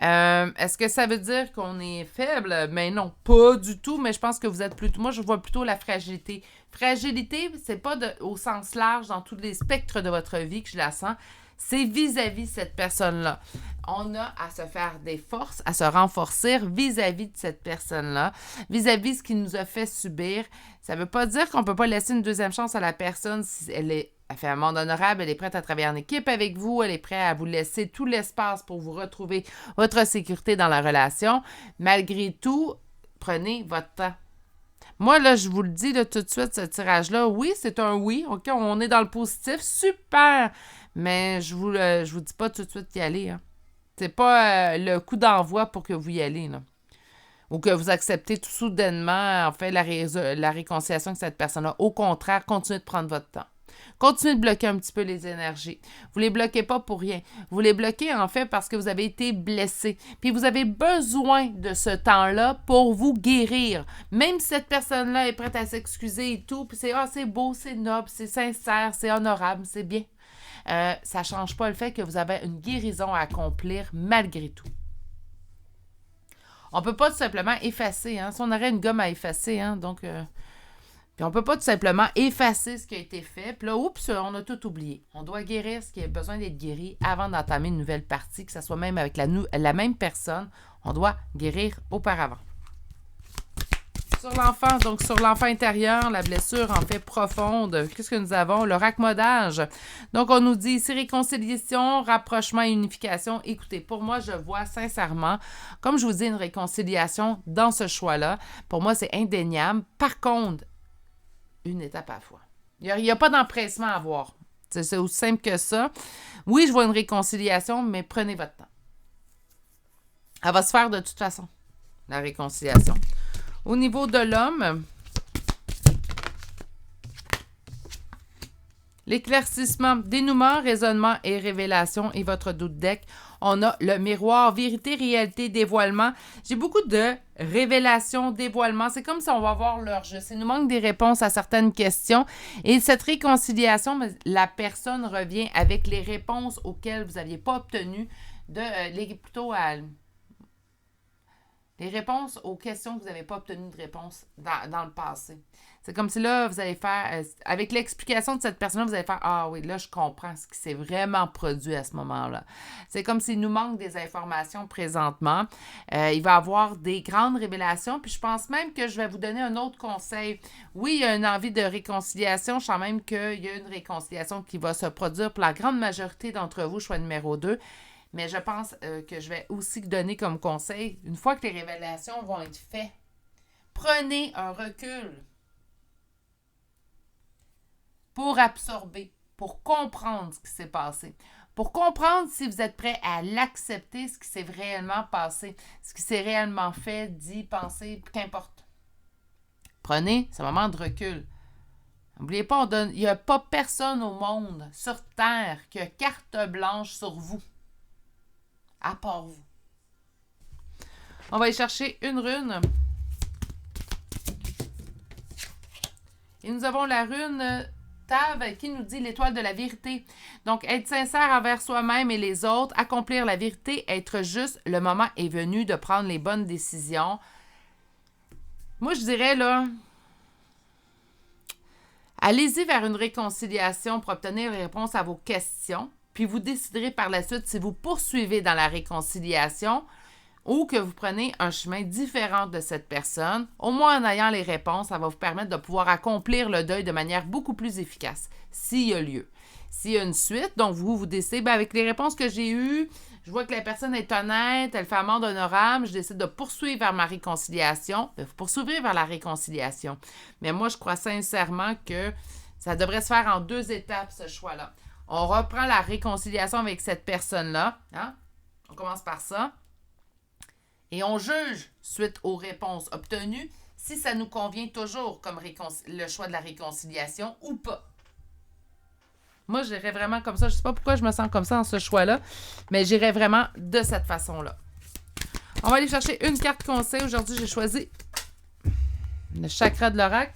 Est-ce que ça veut dire qu'on est faible? Mais non, pas du tout, mais je pense que vous êtes plutôt... Moi, je vois plutôt la fragilité. Fragilité, c'est pas au sens large dans tous les spectres de votre vie que je la sens. C'est vis-à-vis cette personne-là. On a à se faire des forces, à se renforcer vis-à-vis de cette personne-là, vis-à-vis ce qu'il nous a fait subir. Ça ne veut pas dire qu'on ne peut pas laisser une deuxième chance à la personne si elle fait un monde honorable, elle est prête à travailler en équipe avec vous, elle est prête à vous laisser tout l'espace pour vous retrouver votre sécurité dans la relation. Malgré tout, prenez votre temps. Moi, là, je vous le dis là, tout de suite, ce tirage-là, oui, c'est un oui. OK, on est dans le positif. Super! Mais je vous dis pas tout de suite d'y aller. Hein. C'est pas le coup d'envoi pour que vous y allez. Là. Ou que vous acceptez tout soudainement, en fait, la réconciliation avec cette personne-là. Au contraire, continuez de prendre votre temps. Continuez de bloquer un petit peu les énergies. Vous les bloquez pas pour rien. Vous les bloquez, en fait, parce que vous avez été blessé. Puis vous avez besoin de ce temps-là pour vous guérir. Même si cette personne-là est prête à s'excuser et tout, puis c'est beau, c'est noble, c'est sincère, c'est honorable, c'est bien. Ça ne change pas le fait que vous avez une guérison à accomplir malgré tout. On ne peut pas tout simplement effacer. Hein? Si on aurait une gomme à effacer, hein? Donc... Puis on ne peut pas tout simplement effacer ce qui a été fait. Puis là, oups, on a tout oublié. On doit guérir ce qui a besoin d'être guéri avant d'entamer une nouvelle partie, que ce soit même avec la même personne. On doit guérir auparavant. Sur l'enfant, donc sur l'enfant intérieur, la blessure en fait profonde. Qu'est-ce que nous avons? Le raccommodage. Donc, on nous dit ici réconciliation, rapprochement et unification. Écoutez, pour moi, je vois sincèrement, comme je vous dis, une réconciliation dans ce choix-là. Pour moi, c'est indéniable. Par contre, une étape à la fois. Il n'y a pas d'empressement à avoir. C'est aussi simple que ça. Oui, je vois une réconciliation, mais prenez votre temps. Elle va se faire de toute façon, la réconciliation. Au niveau de l'homme, L'éclaircissement, dénouement, raisonnement et révélation et votre doute deck. On a le miroir, vérité, réalité, dévoilement. J'ai beaucoup de révélations, dévoilement. C'est comme si on va voir leur juste. Il nous manque des réponses à certaines questions. Et cette réconciliation, la personne revient avec les réponses auxquelles vous n'aviez pas obtenu, les réponses aux questions que vous n'avez pas obtenu de réponse dans le passé. C'est comme si là, vous allez faire, avec l'explication de cette personne-là, vous allez faire « Ah oui, là, je comprends ce qui s'est vraiment produit à ce moment-là. » C'est comme s'il nous manque des informations présentement. Il va y avoir des grandes révélations, puis je pense même que je vais vous donner un autre conseil. Oui, il y a une envie de réconciliation. Je sens même qu'il y a une réconciliation qui va se produire pour la grande majorité d'entre vous, choix numéro 2. Mais je pense que je vais aussi donner comme conseil, une fois que les révélations vont être faites, prenez un recul pour absorber, pour comprendre ce qui s'est passé, pour comprendre si vous êtes prêt à l'accepter, ce qui s'est réellement passé, ce qui s'est réellement fait, dit, pensé, qu'importe. Prenez ce moment de recul. N'oubliez pas, il n'y a pas personne au monde, sur Terre, qui a carte blanche sur vous. À part vous. On va aller chercher une rune. Et nous avons la rune Tav qui nous dit l'étoile de la vérité. Donc, être sincère envers soi-même et les autres, accomplir la vérité, être juste, le moment est venu de prendre les bonnes décisions. Moi, je dirais, là, allez-y vers une réconciliation pour obtenir les réponses à vos questions. Puis vous déciderez par la suite si vous poursuivez dans la réconciliation ou que vous prenez un chemin différent de cette personne. Au moins en ayant les réponses, ça va vous permettre de pouvoir accomplir le deuil de manière beaucoup plus efficace, s'il y a lieu. S'il y a une suite, donc vous décidez, avec les réponses que j'ai eues, je vois que la personne est honnête, elle fait amende honorable, je décide de poursuivre vers ma réconciliation. Vous poursuivrez vers la réconciliation. Mais moi, je crois sincèrement que ça devrait se faire en 2 étapes, ce choix-là. On reprend la réconciliation avec cette personne-là. Hein? On commence par ça. Et on juge, suite aux réponses obtenues, si ça nous convient toujours comme le choix de la réconciliation ou pas. Moi, j'irais vraiment comme ça. Je ne sais pas pourquoi je me sens comme ça dans ce choix-là, mais j'irais vraiment de cette façon-là. On va aller chercher une carte conseil. Aujourd'hui, j'ai choisi le chakra de l'oracle.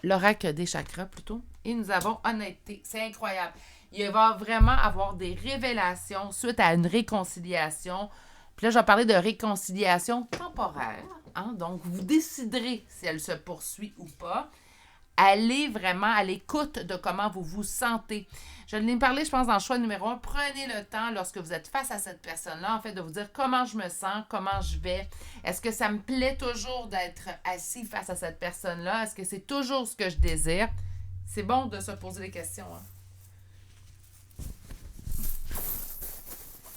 L'oracle des chakras, plutôt. Et nous avons honnêteté. C'est incroyable. Il va vraiment avoir des révélations suite à une réconciliation. Puis là, je vais parler de réconciliation temporaire. Hein? Donc, vous déciderez si elle se poursuit ou pas. Allez vraiment à l'écoute de comment vous vous sentez. Je l'ai parlé, je pense, dans le choix numéro 1. Prenez le temps, lorsque vous êtes face à cette personne-là, en fait, de vous dire comment je me sens, comment je vais. Est-ce que ça me plaît toujours d'être assis face à cette personne-là? Est-ce que c'est toujours ce que je désire? C'est bon de se poser des questions. Hein?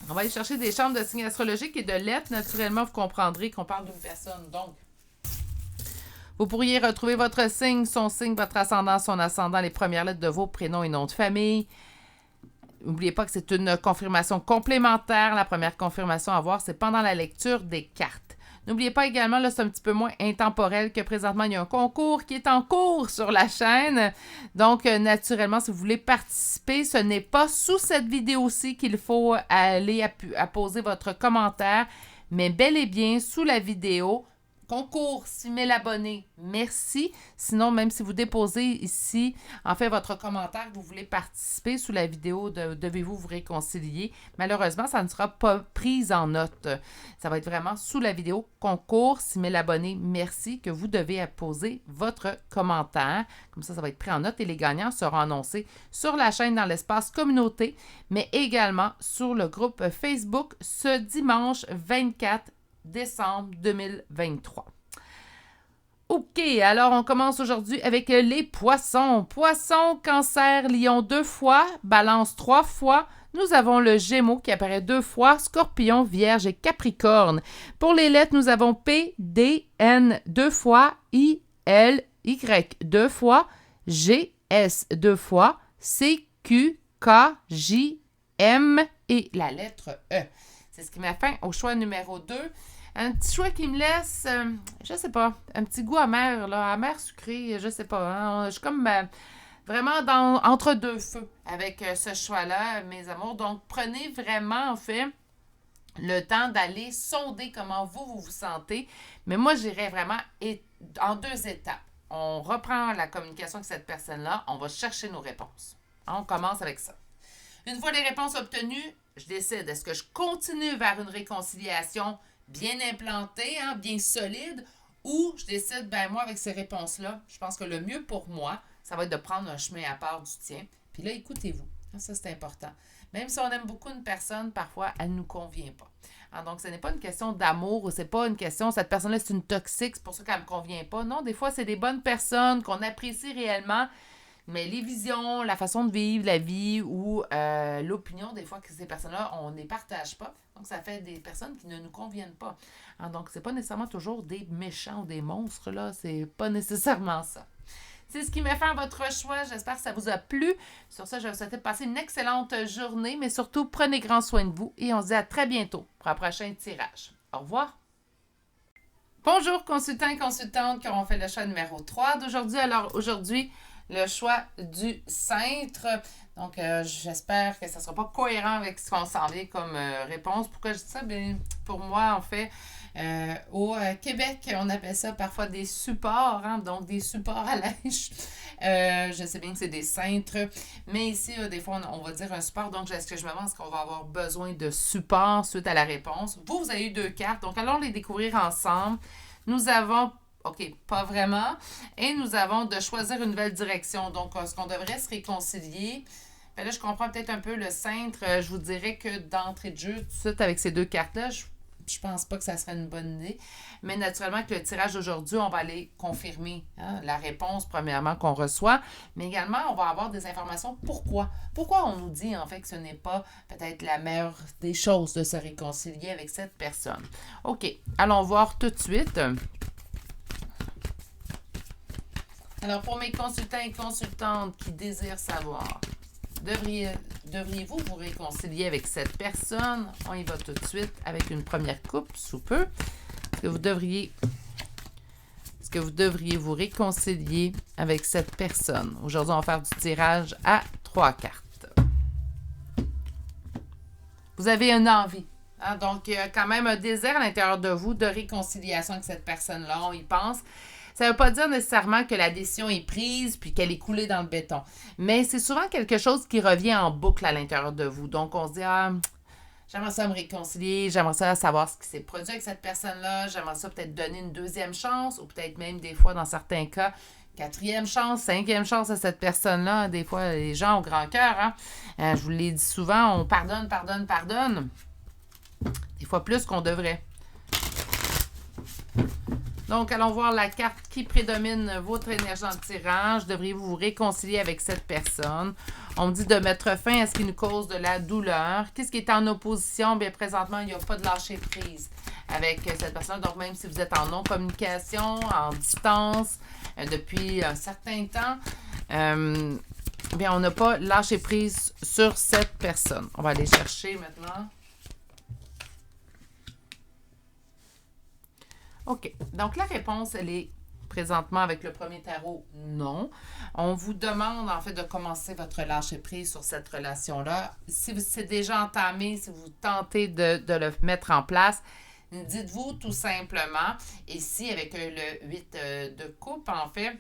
On va aller chercher des chambres de signes astrologiques et de lettres. Naturellement, vous comprendrez qu'on parle d'une personne. Donc, vous pourriez retrouver votre signe, son signe, votre ascendant, son ascendant, les premières lettres de vos prénoms et noms de famille. N'oubliez pas que c'est une confirmation complémentaire. La première confirmation à voir, c'est pendant la lecture des cartes. N'oubliez pas également, là, c'est un petit peu moins intemporel que présentement, il y a un concours qui est en cours sur la chaîne. Donc, naturellement, si vous voulez participer, ce n'est pas sous cette vidéo-ci qu'il faut aller à poser votre commentaire, mais bel et bien sous la vidéo. Concours, 6 000 abonnés, merci. Sinon, même si vous déposez ici, en fait, votre commentaire, vous voulez participer sous la vidéo, devez-vous vous réconcilier. Malheureusement, ça ne sera pas pris en note. Ça va être vraiment sous la vidéo. Concours, 6 000 abonnés, merci, que vous devez poser votre commentaire. Comme ça va être pris en note et les gagnants seront annoncés sur la chaîne dans l'espace communauté, mais également sur le groupe Facebook ce dimanche 24 décembre 2023. OK, alors on commence aujourd'hui avec les poissons. Poissons, cancer, lion 2 fois, balance 3 fois. Nous avons le gémeaux qui apparaît 2 fois, scorpion, vierge et capricorne. Pour les lettres, nous avons P, D, N 2 fois, I, L, Y 2 fois, G, S 2 fois, C, Q, K, J, M et la lettre E. C'est ce qui met fin au choix numéro 2. Un petit choix qui me laisse, je sais pas, un petit goût amer, là, amer sucré, je sais pas. Hein. Je suis comme vraiment entre deux feux avec ce choix-là, mes amours. Donc, prenez vraiment, en fait, le temps d'aller sonder comment vous vous sentez. Mais moi, j'irais vraiment en deux étapes. On reprend la communication avec cette personne-là, on va chercher nos réponses. On commence avec ça. Une fois les réponses obtenues, je décide, est-ce que je continue vers une réconciliation bien implantée, hein, bien solide, ou je décide, ben moi, avec ces réponses-là, je pense que le mieux pour moi, ça va être de prendre un chemin à part du tien. Puis là, écoutez-vous. Ça, c'est important. Même si on aime beaucoup une personne, parfois, elle ne nous convient pas. Alors, donc, ce n'est pas une question d'amour ou c'est pas une question, cette personne-là, c'est une toxique, c'est pour ça qu'elle ne me convient pas. Non, des fois, c'est des bonnes personnes qu'on apprécie réellement, mais les visions, la façon de vivre la vie ou l'opinion, des fois, que ces personnes-là, on ne les partage pas. Donc, ça fait des personnes qui ne nous conviennent pas. Alors, donc, c'est pas nécessairement toujours des méchants ou des monstres, là. C'est pas nécessairement ça. C'est ce qui met fin à votre choix. J'espère que ça vous a plu. Sur ça, je vous souhaite de passer une excellente journée, mais surtout, prenez grand soin de vous et on se dit à très bientôt pour un prochain tirage. Au revoir. Bonjour, consultants et consultantes qui auront fait le choix numéro 3 d'aujourd'hui. Alors, aujourd'hui, le choix du cintre. Donc, j'espère que ça ne sera pas cohérent avec ce qu'on s'en vient comme réponse. Pourquoi je dis ça? Bien, pour moi, en fait, au Québec, on appelle ça parfois des supports, hein, donc des supports à linge. Je sais bien que c'est des cintres, mais ici, des fois, on va dire un support. Donc, est-ce que je me demande est-ce qu'on va avoir besoin de support suite à la réponse? Vous avez eu 2 cartes, donc allons les découvrir ensemble. Nous avons OK, pas vraiment. Et nous avons de choisir une nouvelle direction. Donc, est-ce qu'on devrait se réconcilier? Bien là, je comprends peut-être un peu le cintre. Je vous dirais que d'entrée de jeu, tout de suite, avec ces 2 cartes-là, je pense pas que ça serait une bonne idée. Mais naturellement, avec le tirage d'aujourd'hui, on va aller confirmer la réponse, premièrement, qu'on reçoit. Mais également, on va avoir des informations. Pourquoi? Pourquoi on nous dit, en fait, que ce n'est pas peut-être la meilleure des choses de se réconcilier avec cette personne? OK, allons voir tout de suite. Alors, pour mes consultants et consultantes qui désirent savoir, devriez-vous vous réconcilier avec cette personne? On y va tout de suite avec une première coupe, sous peu. Est-ce que vous devriez vous réconcilier avec cette personne? Aujourd'hui, on va faire du tirage à 3 cartes. Vous avez une envie. Hein? Donc, il y a quand même un désir à l'intérieur de vous de réconciliation avec cette personne-là. On y pense. Ça ne veut pas dire nécessairement que la décision est prise puis qu'elle est coulée dans le béton. Mais c'est souvent quelque chose qui revient en boucle à l'intérieur de vous. Donc, on se dit, j'aimerais ça me réconcilier, j'aimerais ça savoir ce qui s'est produit avec cette personne-là, j'aimerais ça peut-être donner une 2e chance ou peut-être même des fois, dans certains cas, 4e chance, 5e chance à cette personne-là. Des fois, les gens ont grand cœur. Hein? Je vous l'ai dit souvent, on pardonne. Des fois plus qu'on devrait. Donc, allons voir la carte qui prédomine votre énergie dans le tirage. Devriez-vous vous réconcilier avec cette personne? On me dit de mettre fin à ce qui nous cause de la douleur. Qu'est-ce qui est en opposition? Bien, présentement, il n'y a pas de lâcher prise avec cette personne. Donc, même si vous êtes en non-communication, en distance, depuis un certain temps, bien, on n'a pas lâché prise sur cette personne. On va aller chercher maintenant. OK. Donc, la réponse, elle est présentement avec le premier tarot, non. On vous demande, en fait, de commencer votre lâcher-prise sur cette relation-là. Si c'est déjà entamé, si vous tentez de le mettre en place, dites-vous tout simplement, ici, avec le 8 de coupe, en fait,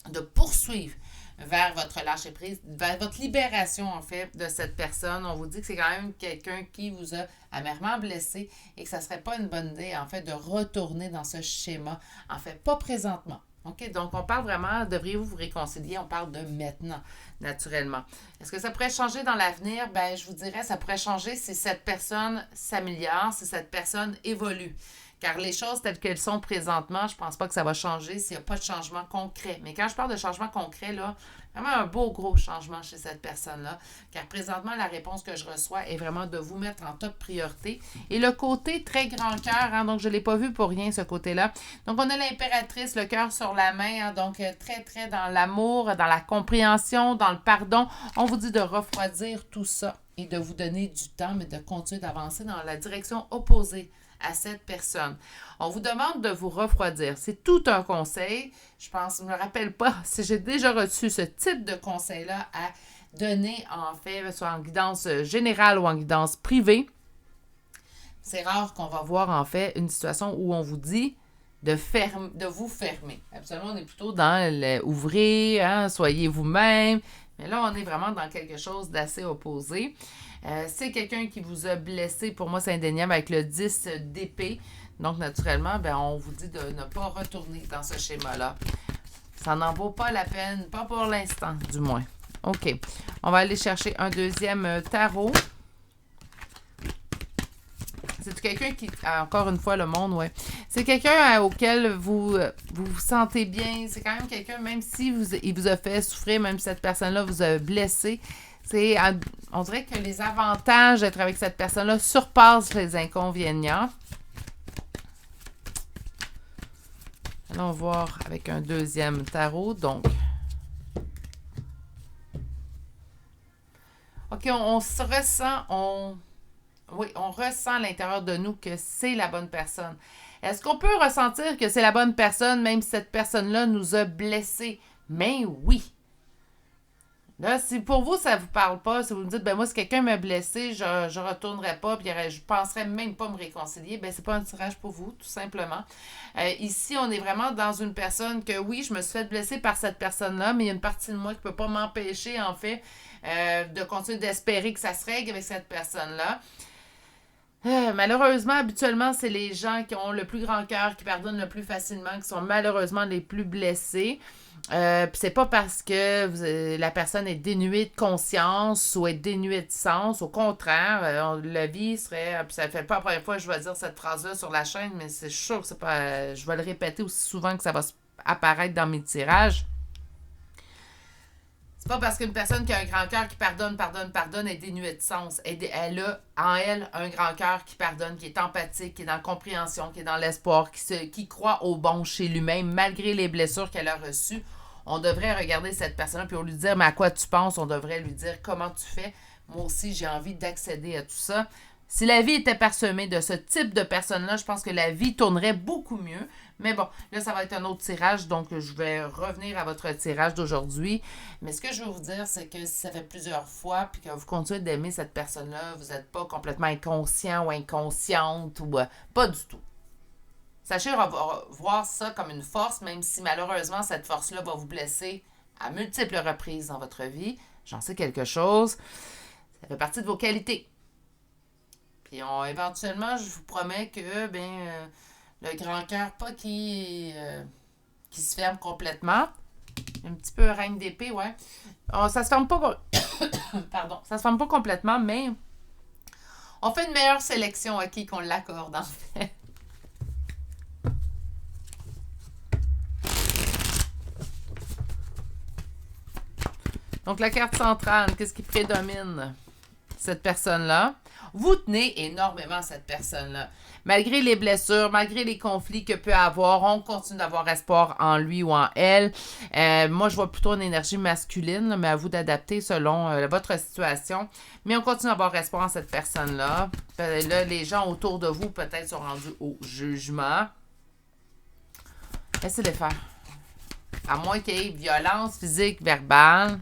de poursuivre vers votre lâcher-prise, vers votre libération, en fait, de cette personne. On vous dit que c'est quand même quelqu'un qui vous a amèrement blessé et que ça ne serait pas une bonne idée, en fait, de retourner dans ce schéma. En fait, pas présentement. OK? Donc, on parle vraiment, devriez-vous vous réconcilier? On parle de maintenant, naturellement. Est-ce que ça pourrait changer dans l'avenir? Bien, je vous dirais, ça pourrait changer si cette personne s'améliore, si cette personne évolue. Car les choses telles qu'elles sont présentement, je ne pense pas que ça va changer s'il n'y a pas de changement concret. Mais quand je parle de changement concret, là, vraiment un beau gros changement chez cette personne-là. Car présentement, la réponse que je reçois est vraiment de vous mettre en top priorité. Et le côté très grand cœur, hein, donc je ne l'ai pas vu pour rien, ce côté-là. Donc, on a l'impératrice, le cœur sur la main, hein, donc très, très dans l'amour, dans la compréhension, dans le pardon. On vous dit de refroidir tout ça et de vous donner du temps, mais de continuer d'avancer dans la direction opposée à cette personne. On vous demande de vous refroidir. C'est tout un conseil. Je me rappelle pas si j'ai déjà reçu ce type de conseil-là à donner, en fait, soit en guidance générale ou en guidance privée. C'est rare qu'on va voir, en fait, une situation où on vous dit de vous fermer. Absolument, on est plutôt dans ouvrir, hein, soyez vous-même. Mais là, on est vraiment dans quelque chose d'assez opposé. C'est quelqu'un qui vous a blessé. Pour moi, c'est indéniable avec le 10 d'épée. Donc, naturellement, on vous dit de ne pas retourner dans ce schéma-là. Ça n'en vaut pas la peine, pas pour l'instant, du moins. OK. On va aller chercher un deuxième tarot. C'est quelqu'un qui, encore une fois, le monde, ouais. C'est quelqu'un auquel vous vous sentez bien. C'est quand même quelqu'un, même si il vous a fait souffrir, même si cette personne-là vous a blessé, on dirait que les avantages d'être avec cette personne-là surpassent les inconvénients. Allons voir avec un deuxième tarot, donc. OK, on se ressent, on ressent à l'intérieur de nous que c'est la bonne personne. Est-ce qu'on peut ressentir que c'est la bonne personne, même si cette personne-là nous a blessés? Mais oui. Là, si pour vous, ça ne vous parle pas, si vous me dites, moi, si quelqu'un m'a blessé, je ne retournerai pas, puis je ne penserais même pas me réconcilier, c'est pas un tirage pour vous, tout simplement. Ici, on est vraiment dans une personne que, oui, je me suis fait blesser par cette personne-là, mais il y a une partie de moi qui ne peut pas m'empêcher, en fait, de continuer d'espérer que ça se règle avec cette personne-là. Malheureusement, habituellement, c'est les gens qui ont le plus grand cœur, qui pardonnent le plus facilement, qui sont malheureusement les plus blessés. Puis c'est pas parce que la personne est dénuée de conscience ou est dénuée de sens. Au contraire, la vie serait... Puis ça fait pas la première fois que je vais dire cette phrase-là sur la chaîne, mais c'est sûr que c'est pas... je vais le répéter aussi souvent que ça va apparaître dans mes tirages. C'est pas parce qu'une personne qui a un grand cœur qui pardonne est dénuée de sens. Elle a en elle un grand cœur qui pardonne, qui est empathique, qui est dans la compréhension, qui est dans l'espoir, qui croit au bon chez lui-même, malgré les blessures qu'elle a reçues. On devrait regarder cette personne-là, puis au lieu de lui dire « mais à quoi tu penses », on devrait lui dire « comment tu fais ». Moi aussi, j'ai envie d'accéder à tout ça. Si la vie était parsemée de ce type de personnes-là, je pense que la vie tournerait beaucoup mieux. Mais bon, là, ça va être un autre tirage, donc je vais revenir à votre tirage d'aujourd'hui. Mais ce que je veux vous dire, c'est que si ça fait plusieurs fois, puis que vous continuez d'aimer cette personne-là, vous n'êtes pas complètement inconscient ou inconsciente, ou pas du tout. Sachez voir ça comme une force, même si malheureusement, cette force-là va vous blesser à multiples reprises dans votre vie. J'en sais quelque chose. Ça fait partie de vos qualités. Puis éventuellement, je vous promets que le grand cœur, pas qui se ferme complètement. Un petit peu reine d'épée, ouais. Ça se ferme pas... Pardon. Ça se ferme pas complètement, mais on fait une meilleure sélection à qui qu'on l'accorde, en fait. Donc, la carte centrale, qu'est-ce qui prédomine? Cette personne-là. Vous tenez énormément cette personne-là. Malgré les blessures, malgré les conflits que peut avoir, on continue d'avoir espoir en lui ou en elle. Moi, je vois plutôt une énergie masculine, là, mais à vous d'adapter selon votre situation. Mais on continue d'avoir espoir en cette personne-là. Là, les gens autour de vous, peut-être, sont rendus au jugement. Laissez-les faire. À moins qu'il y ait violence physique, verbale.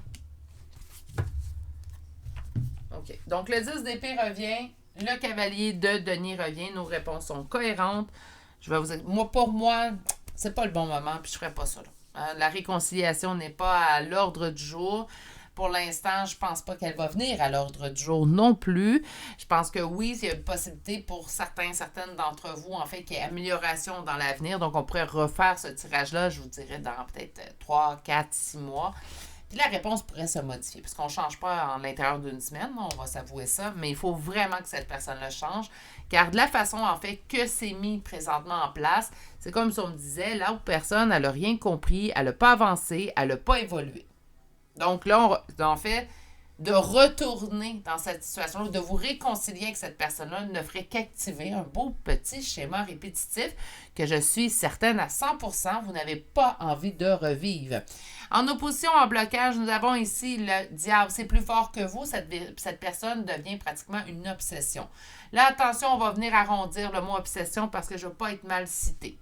OK. Donc, le 10 d'épée revient. Le cavalier de denier revient. Nos réponses sont cohérentes. Je vais vous... Pour moi, c'est pas le bon moment, puis je ferai pas ça. La réconciliation n'est pas à l'ordre du jour. Pour l'instant, je pense pas qu'elle va venir à l'ordre du jour non plus. Je pense que oui, il y a une possibilité pour certaines d'entre vous, en fait, qu'il y ait amélioration dans l'avenir. Donc, on pourrait refaire ce tirage-là, je vous dirais, dans peut-être 3, 4, 6 mois. Puis la réponse pourrait se modifier, parce qu'on ne change pas en l'intérieur d'une semaine, on va s'avouer ça, mais il faut vraiment que cette personne-là change, car de la façon, en fait, que c'est mis présentement en place, c'est comme si on me disait, là où personne, elle n'a rien compris, elle n'a pas avancé, elle n'a pas évolué. Donc là, en fait, de retourner dans cette situation-là, de vous réconcilier avec cette personne-là, ne ferait qu'activer un beau petit schéma répétitif que je suis certaine à 100%, vous n'avez pas envie de revivre. En opposition, en blocage, nous avons ici le diable. C'est plus fort que vous. Cette personne devient pratiquement une obsession. Là, attention, on va venir arrondir le mot obsession parce que je ne veux pas être mal citée.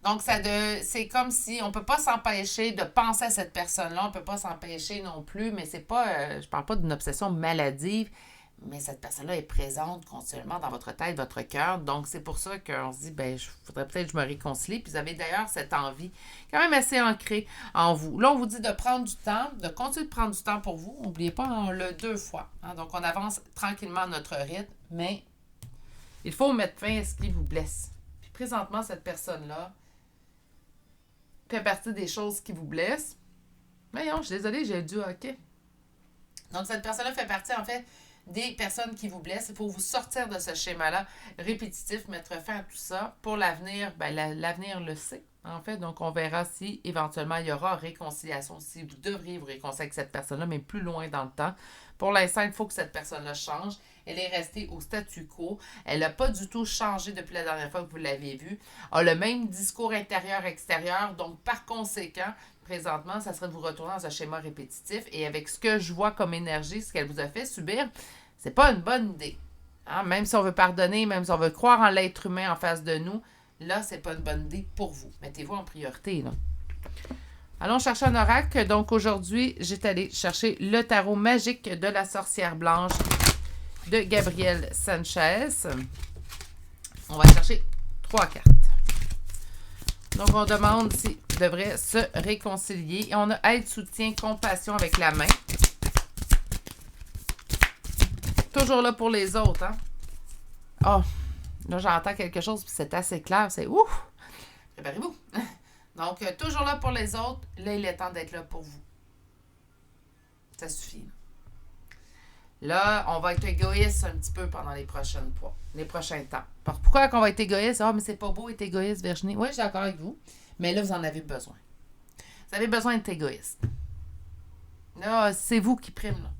Donc, c'est comme si on ne peut pas s'empêcher de penser à cette personne-là, on ne peut pas s'empêcher non plus, mais c'est pas, je parle pas d'une obsession maladive, mais cette personne-là est présente continuellement dans votre tête, votre cœur. Donc, c'est pour ça qu'on se dit, il faudrait peut-être que je me réconcilie. Puis vous avez d'ailleurs cette envie quand même assez ancrée en vous. Là, on vous dit de prendre du temps, de continuer de prendre du temps pour vous. N'oubliez pas, on l'a 2 fois. Hein? Donc, on avance tranquillement à notre rythme, mais il faut mettre fin à ce qui vous blesse. Puis présentement, cette personne-là fait partie des choses qui vous blessent. Mais non, je suis désolée, j'ai dû hockey. Donc, cette personne-là fait partie, en fait, des personnes qui vous blessent. Il faut vous sortir de ce schéma-là répétitif, mettre fin à tout ça. Pour l'avenir, l'avenir le sait, en fait. Donc, on verra si, éventuellement, il y aura réconciliation, si vous devriez vous réconcilier avec cette personne-là, mais plus loin dans le temps. Pour l'instant, il faut que cette personne-là change. Elle est restée au statu quo. Elle n'a pas du tout changé depuis la dernière fois que vous l'avez vue. A le même discours intérieur-extérieur. Donc, par conséquent, présentement, ça serait de vous retourner dans un schéma répétitif. Et avec ce que je vois comme énergie, ce qu'elle vous a fait subir, c'est pas une bonne idée. Hein? Même si on veut pardonner, même si on veut croire en l'être humain en face de nous, là, c'est pas une bonne idée pour vous. Mettez-vous en priorité, là. Allons chercher un oracle. Donc, aujourd'hui, j'ai allé chercher le tarot magique de la sorcière blanche de Gabriel Sanchez. On va chercher 3 cartes. Donc, on demande s'il devrait se réconcilier. Et on a aide, soutien, compassion avec la main. Toujours là pour les autres, hein? Oh, là, j'entends quelque chose, puis c'est assez clair. C'est ouf! Préparez-vous! Donc, toujours là pour les autres. Là, il est temps d'être là pour vous. Ça suffit. Là, on va être égoïste un petit peu pendant les prochains temps. Pourquoi qu'on va être égoïste? Ah, mais c'est pas beau être égoïste, Virginie. Oui, je suis d'accord avec vous. Mais là, vous en avez besoin. Vous avez besoin d'être égoïste. Là, c'est vous qui prime, là.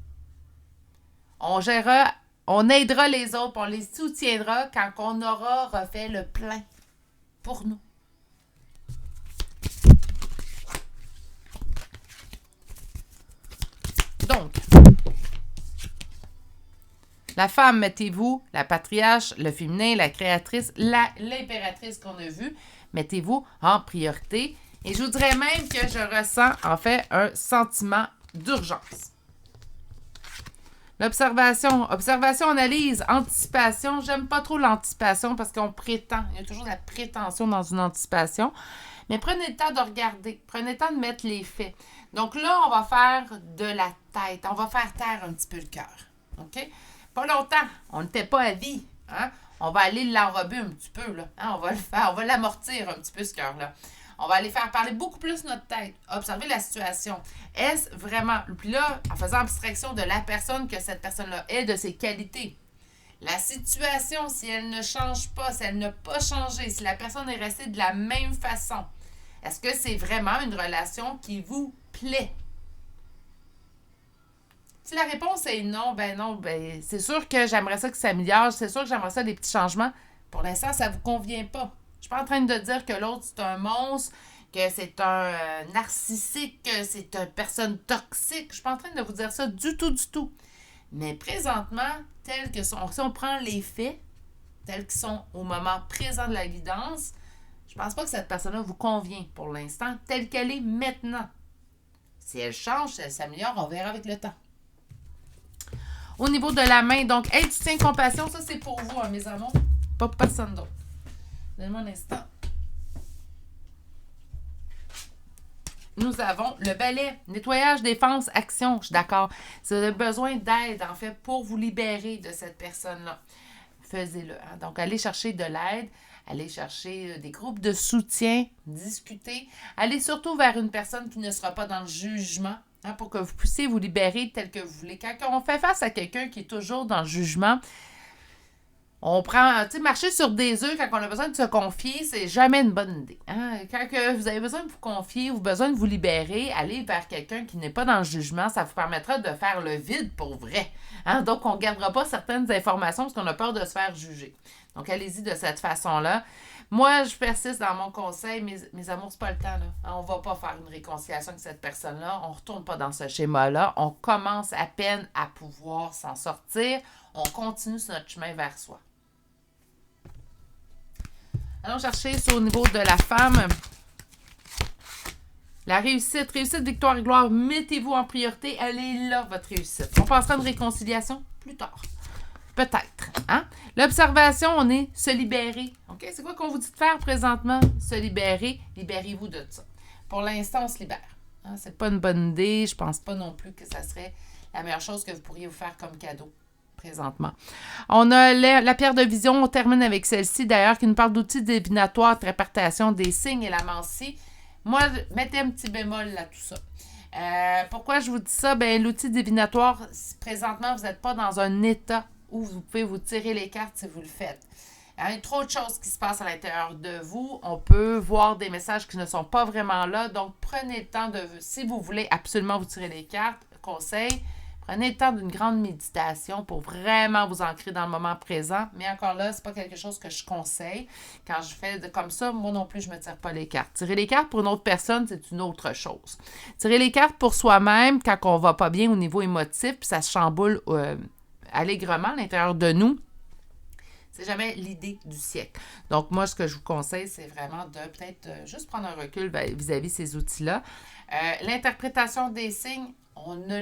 On aidera les autres, on les soutiendra quand on aura refait le plein pour nous. Donc, la femme, mettez-vous, la patriarche, le féminin, la créatrice, l'impératrice qu'on a vue, mettez-vous en priorité. Et je vous dirais même que je ressens, en fait, un sentiment d'urgence. L'observation, analyse, anticipation. J'aime pas trop l'anticipation parce qu'on prétend. Il y a toujours de la prétention dans une anticipation. Mais prenez le temps de regarder. Prenez le temps de mettre les faits. Donc là, on va faire de la tête. On va faire taire un petit peu le cœur. OK? Pas longtemps. On n'était pas à vie. Hein? On va aller l'enrober un petit peu. Là. Hein? On va le faire. On va l'amortir un petit peu, ce cœur-là. On va aller faire parler beaucoup plus notre tête. Observer la situation. Est-ce vraiment... Puis là, en faisant abstraction de la personne que cette personne-là est, de ses qualités. La situation, si elle ne change pas, si elle n'a pas changé, si la personne est restée de la même façon, est-ce que c'est vraiment une relation qui vous plaît? Si la réponse est non, c'est sûr que j'aimerais ça que ça s'améliore, c'est sûr que j'aimerais ça des petits changements. Pour l'instant, ça ne vous convient pas. Je suis pas en train de dire que l'autre, c'est un monstre, que c'est un narcissique, que c'est une personne toxique. Je suis pas en train de vous dire ça du tout. Mais présentement, tels que sont, si on prend les faits, tels qu'ils sont au moment présent de la guidance, je pense pas que cette personne-là vous convient pour l'instant, telle qu'elle est maintenant. Si elle change, si elle s'améliore, on verra avec le temps. Au niveau de la main, donc, aide, soutien, compassion, ça c'est pour vous, hein, mes amours, pas pour personne d'autre. Donnez-moi un instant. Nous avons le balai, nettoyage, défense, action, je suis d'accord. Si vous avez besoin d'aide, en fait, pour vous libérer de cette personne-là, faites-le. Hein? Donc, allez chercher de l'aide, allez chercher des groupes de soutien, discuter. Allez surtout vers une personne qui ne sera pas dans le jugement, hein, pour que vous puissiez vous libérer tel que vous voulez. Quand on fait face à quelqu'un qui est toujours dans le jugement, On prend, tu sais, marcher sur des œufs quand on a besoin de se confier, c'est jamais une bonne idée. Hein? Quand que vous avez besoin de vous confier ou besoin de vous libérer, allez vers quelqu'un qui n'est pas dans le jugement, ça vous permettra de faire le vide pour vrai. Hein? Donc, on ne gardera pas certaines informations parce qu'on a peur de se faire juger. Donc, allez-y de cette façon-là. Moi, je persiste dans mon conseil, mes amours, c'est pas le temps, là. On va pas faire une réconciliation avec cette personne-là. On retourne pas dans ce schéma-là. On commence à peine à pouvoir s'en sortir. On continue sur notre chemin vers soi. Allons chercher ça au niveau de la femme. La réussite, victoire et gloire, mettez-vous en priorité. Elle est là, votre réussite. On passera à une réconciliation plus tard. Peut-être. Hein? L'observation, on est se libérer. OK? C'est quoi qu'on vous dit de faire présentement? Se libérer. Libérez-vous de ça. Pour l'instant, on se libère. Hein? C'est pas une bonne idée. Je pense pas non plus que ça serait la meilleure chose que vous pourriez vous faire comme cadeau. Présentement. On a la pierre de vision, on termine avec celle-ci d'ailleurs qui nous parle d'outils divinatoires, de répartition des signes et la mancie. Moi, mettez un petit bémol là tout ça. Pourquoi je vous dis ça? Ben, l'outil divinatoire, présentement, vous n'êtes pas dans un état où vous pouvez vous tirer les cartes si vous le faites. Il y a trop de choses qui se passent à l'intérieur de vous. On peut voir des messages qui ne sont pas vraiment là. Donc, prenez le temps de... Si vous voulez absolument vous tirer les cartes, conseil, prenez le temps d'une grande méditation pour vraiment vous ancrer dans le moment présent. Mais encore là, c'est pas quelque chose que je conseille. Quand je fais comme ça, moi non plus, je me tire pas les cartes. Tirer les cartes pour une autre personne, c'est une autre chose. Tirer les cartes pour soi-même, quand on va pas bien au niveau émotif, puis ça se chamboule allègrement à l'intérieur de nous, c'est jamais l'idée du siècle. Donc, moi, ce que je vous conseille, c'est vraiment de peut-être juste prendre un recul vis-à-vis ces outils-là. L'interprétation des signes, là,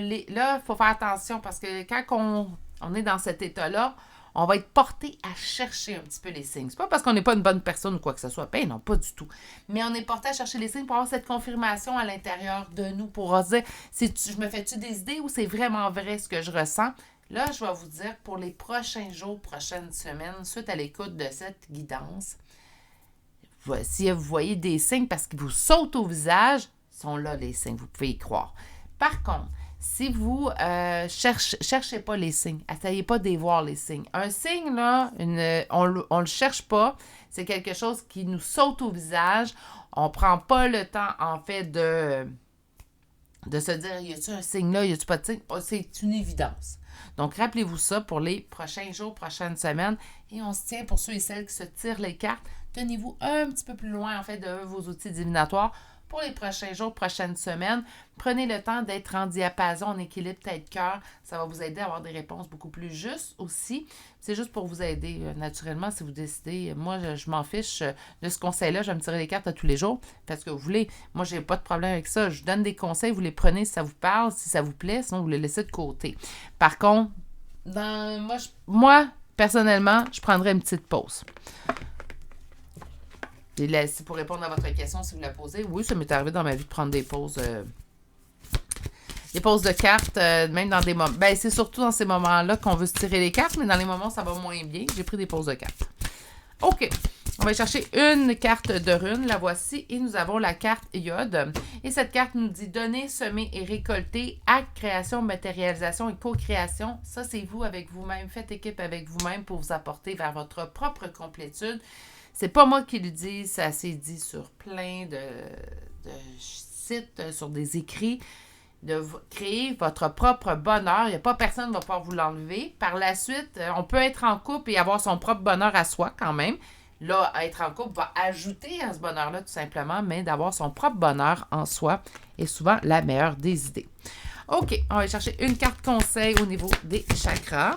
il faut faire attention parce que quand on est dans cet état-là, on va être porté à chercher un petit peu les signes. C'est pas parce qu'on n'est pas une bonne personne ou quoi que ce soit. Ben non, pas du tout. Mais on est porté à chercher les signes pour avoir cette confirmation à l'intérieur de nous, pour se dire, je me fais-tu des idées ou c'est vraiment vrai ce que je ressens? Là, je vais vous dire, pour les prochains jours, prochaines semaines, suite à l'écoute de cette guidance, si vous voyez des signes parce qu'ils vous sautent au visage, sont là les signes, vous pouvez y croire. Par contre, si vous cherchez pas les signes, essayez pas d'y voir les signes. Un signe, là, on le cherche pas, c'est quelque chose qui nous saute au visage. On prend pas le temps, en fait, de se dire, y a-t-il un signe là, y a-t-il pas de signe? C'est une évidence. Donc, rappelez-vous ça pour les prochains jours, prochaines semaines. Et on se tient pour ceux et celles qui se tirent les cartes. Tenez-vous un petit peu plus loin, en fait, de vos outils divinatoires pour les prochains jours, prochaines semaines. Prenez le temps d'être en diapason, en équilibre tête-cœur. Ça va vous aider à avoir des réponses beaucoup plus justes aussi. C'est juste pour vous aider, naturellement, si vous décidez. Moi, je m'en fiche de ce conseil-là. Je vais me tirer les cartes à tous les jours. Faites ce que vous voulez. Moi, j'ai pas de problème avec ça. Je donne des conseils. Vous les prenez si ça vous parle, si ça vous plaît. Sinon, vous les laissez de côté. Par contre, moi, personnellement, je prendrais une petite pause. Et là, c'est pour répondre à votre question, si vous la posez. Oui, ça m'est arrivé dans ma vie de prendre des pauses. Des pauses de cartes, même dans des moments. Ben, c'est surtout dans ces moments-là qu'on veut se tirer les cartes, mais dans les moments où ça va moins bien, j'ai pris des pauses de cartes. OK. On va chercher une carte de rune. La voici. Et nous avons la carte Iode. Et cette carte nous dit donner, semer et récolter. Acte, création, matérialisation et co-création. Ça, c'est vous avec vous-même. Faites équipe avec vous-même pour vous apporter vers votre propre complétude. C'est pas moi qui le dis, ça s'est dit sur plein de sites, sur des écrits, de créer votre propre bonheur. Il n'y a pas personne qui va pouvoir vous l'enlever. Par la suite, on peut être en couple et avoir son propre bonheur à soi quand même. Là, être en couple va ajouter à ce bonheur-là tout simplement, mais d'avoir son propre bonheur en soi est souvent la meilleure des idées. OK, on va chercher une carte conseil au niveau des chakras.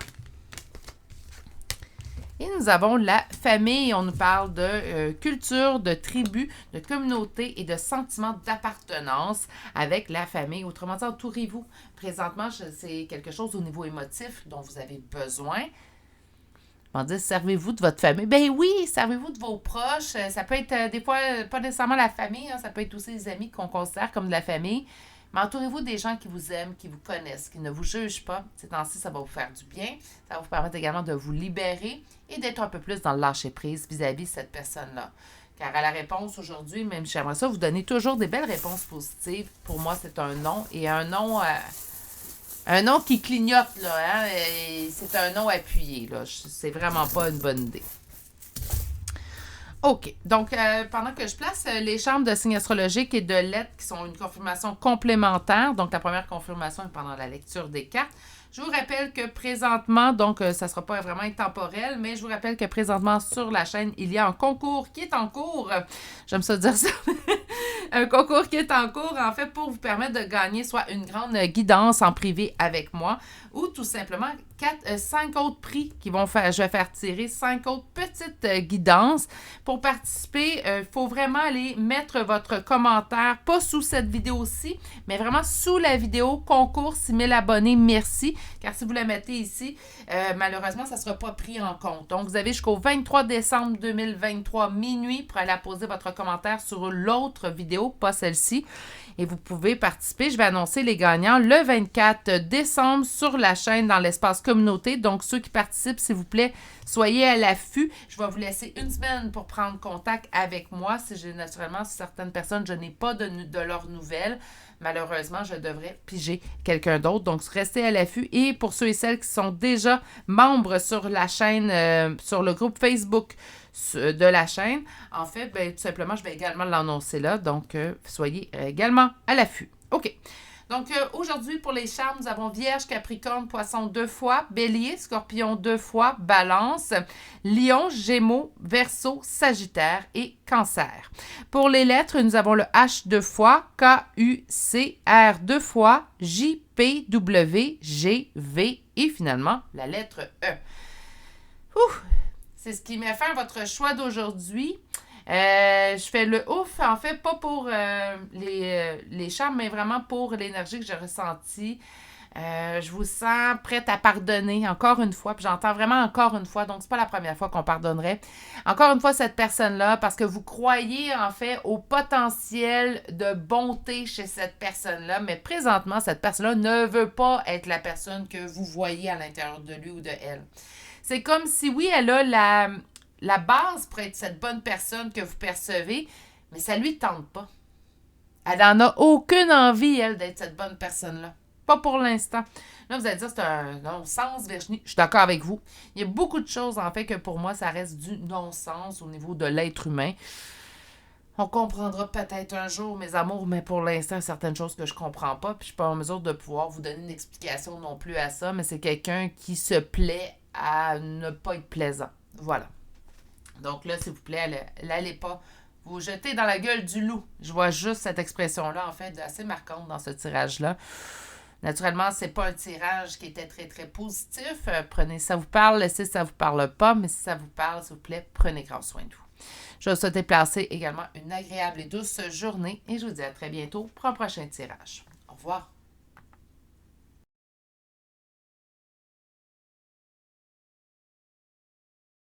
Et nous avons la famille. On nous parle de culture, de tribu, de communauté et de sentiment d'appartenance avec la famille. Autrement dit, entourez-vous. Présentement, c'est quelque chose au niveau émotif dont vous avez besoin. On va dire, servez-vous de votre famille. Ben oui, servez-vous de vos proches. Ça peut être des fois, pas nécessairement la famille, hein, ça peut être aussi des amis qu'on considère comme de la famille. Mais entourez-vous des gens qui vous aiment, qui vous connaissent, qui ne vous jugent pas. Ces temps-ci, ça va vous faire du bien. Ça va vous permettre également de vous libérer et d'être un peu plus dans le lâcher-prise vis-à-vis de cette personne-là. Car à la réponse aujourd'hui, même j'aimerais ça, vous donner toujours des belles réponses positives. Pour moi, c'est un non. Et un non Un nom qui clignote, là, hein? Et c'est un nom appuyé, là. C'est vraiment pas une bonne idée. OK. Donc, pendant que je place les chambres de signes astrologiques et de lettres qui sont une confirmation complémentaire, donc la première confirmation est pendant la lecture des cartes, je vous rappelle que présentement, donc ça ne sera pas vraiment intemporel, mais je vous rappelle que présentement sur la chaîne, il y a un concours qui est en cours. J'aime ça dire ça. Un concours qui est en cours, en fait, pour vous permettre de gagner soit une grande guidance en privé avec moi ou tout simplement 5 autres prix qui vont faire. Je vais faire tirer 5 autres petites guidances. Pour participer, il faut vraiment aller mettre votre commentaire, pas sous cette vidéo-ci, mais vraiment sous la vidéo concours 6000 abonnés, merci. Car si vous la mettez ici, malheureusement, ça ne sera pas pris en compte. Donc, vous avez jusqu'au 23 décembre 2023 minuit pour aller poser votre commentaire sur l'autre vidéo, pas celle-ci. Et vous pouvez participer. Je vais annoncer les gagnants le 24 décembre sur la chaîne dans l'espace communauté. Donc, ceux qui participent, s'il vous plaît, soyez à l'affût. Je vais vous laisser une semaine pour prendre contact avec moi. Si j'ai naturellement certaines personnes, je n'ai pas de leurs nouvelles. Malheureusement, je devrais piger quelqu'un d'autre. Donc, restez à l'affût. Et pour ceux et celles qui sont déjà membres sur la chaîne, sur le groupe Facebook de la chaîne, en fait, ben, tout simplement, je vais également l'annoncer là. Donc, soyez également à l'affût. OK. Donc, aujourd'hui, pour les charmes, nous avons Vierge, Capricorne, Poisson 2 fois, Bélier, Scorpion 2 fois, Balance, Lion, Gémeaux, Verseau, Sagittaire et Cancer. Pour les lettres, nous avons le H 2 fois, K, U, C, R 2 fois, J, P, W, G, V et finalement la lettre E. Ouh! C'est ce qui met fin à votre choix d'aujourd'hui. Je fais le ouf, en fait, pas pour les charmes, mais vraiment pour l'énergie que j'ai ressentie. Je vous sens prête à pardonner encore une fois, puis j'entends vraiment encore une fois, donc c'est pas la première fois qu'on pardonnerait. Encore une fois, cette personne-là, parce que vous croyez en fait au potentiel de bonté chez cette personne-là, mais présentement, cette personne-là ne veut pas être la personne que vous voyez à l'intérieur de lui ou de elle. C'est comme si, oui, elle a la base pour être cette bonne personne que vous percevez, mais ça lui tente pas. Elle n'en a aucune envie, elle, d'être cette bonne personne-là. Pas pour l'instant. Là, vous allez dire, c'est un non-sens, Virginie. Je suis d'accord avec vous. Il y a beaucoup de choses, en fait, que pour moi, ça reste du non-sens au niveau de l'être humain. On comprendra peut-être un jour, mes amours, mais pour l'instant, certaines choses que je comprends pas, puis je suis pas en mesure de pouvoir vous donner une explication non plus à ça, mais c'est quelqu'un qui se plaît à ne pas être plaisant. Voilà. Donc là, s'il vous plaît, n'allez pas vous jeter dans la gueule du loup. Je vois juste cette expression-là, en fait, assez marquante dans ce tirage-là. Naturellement, c'est pas un tirage qui était très, très positif. Prenez, ça vous parle, laissez ça vous parle pas, mais si ça vous parle, s'il vous plaît, prenez grand soin de vous. Je vous souhaite placer également une agréable et douce journée et je vous dis à très bientôt pour un prochain tirage. Au revoir.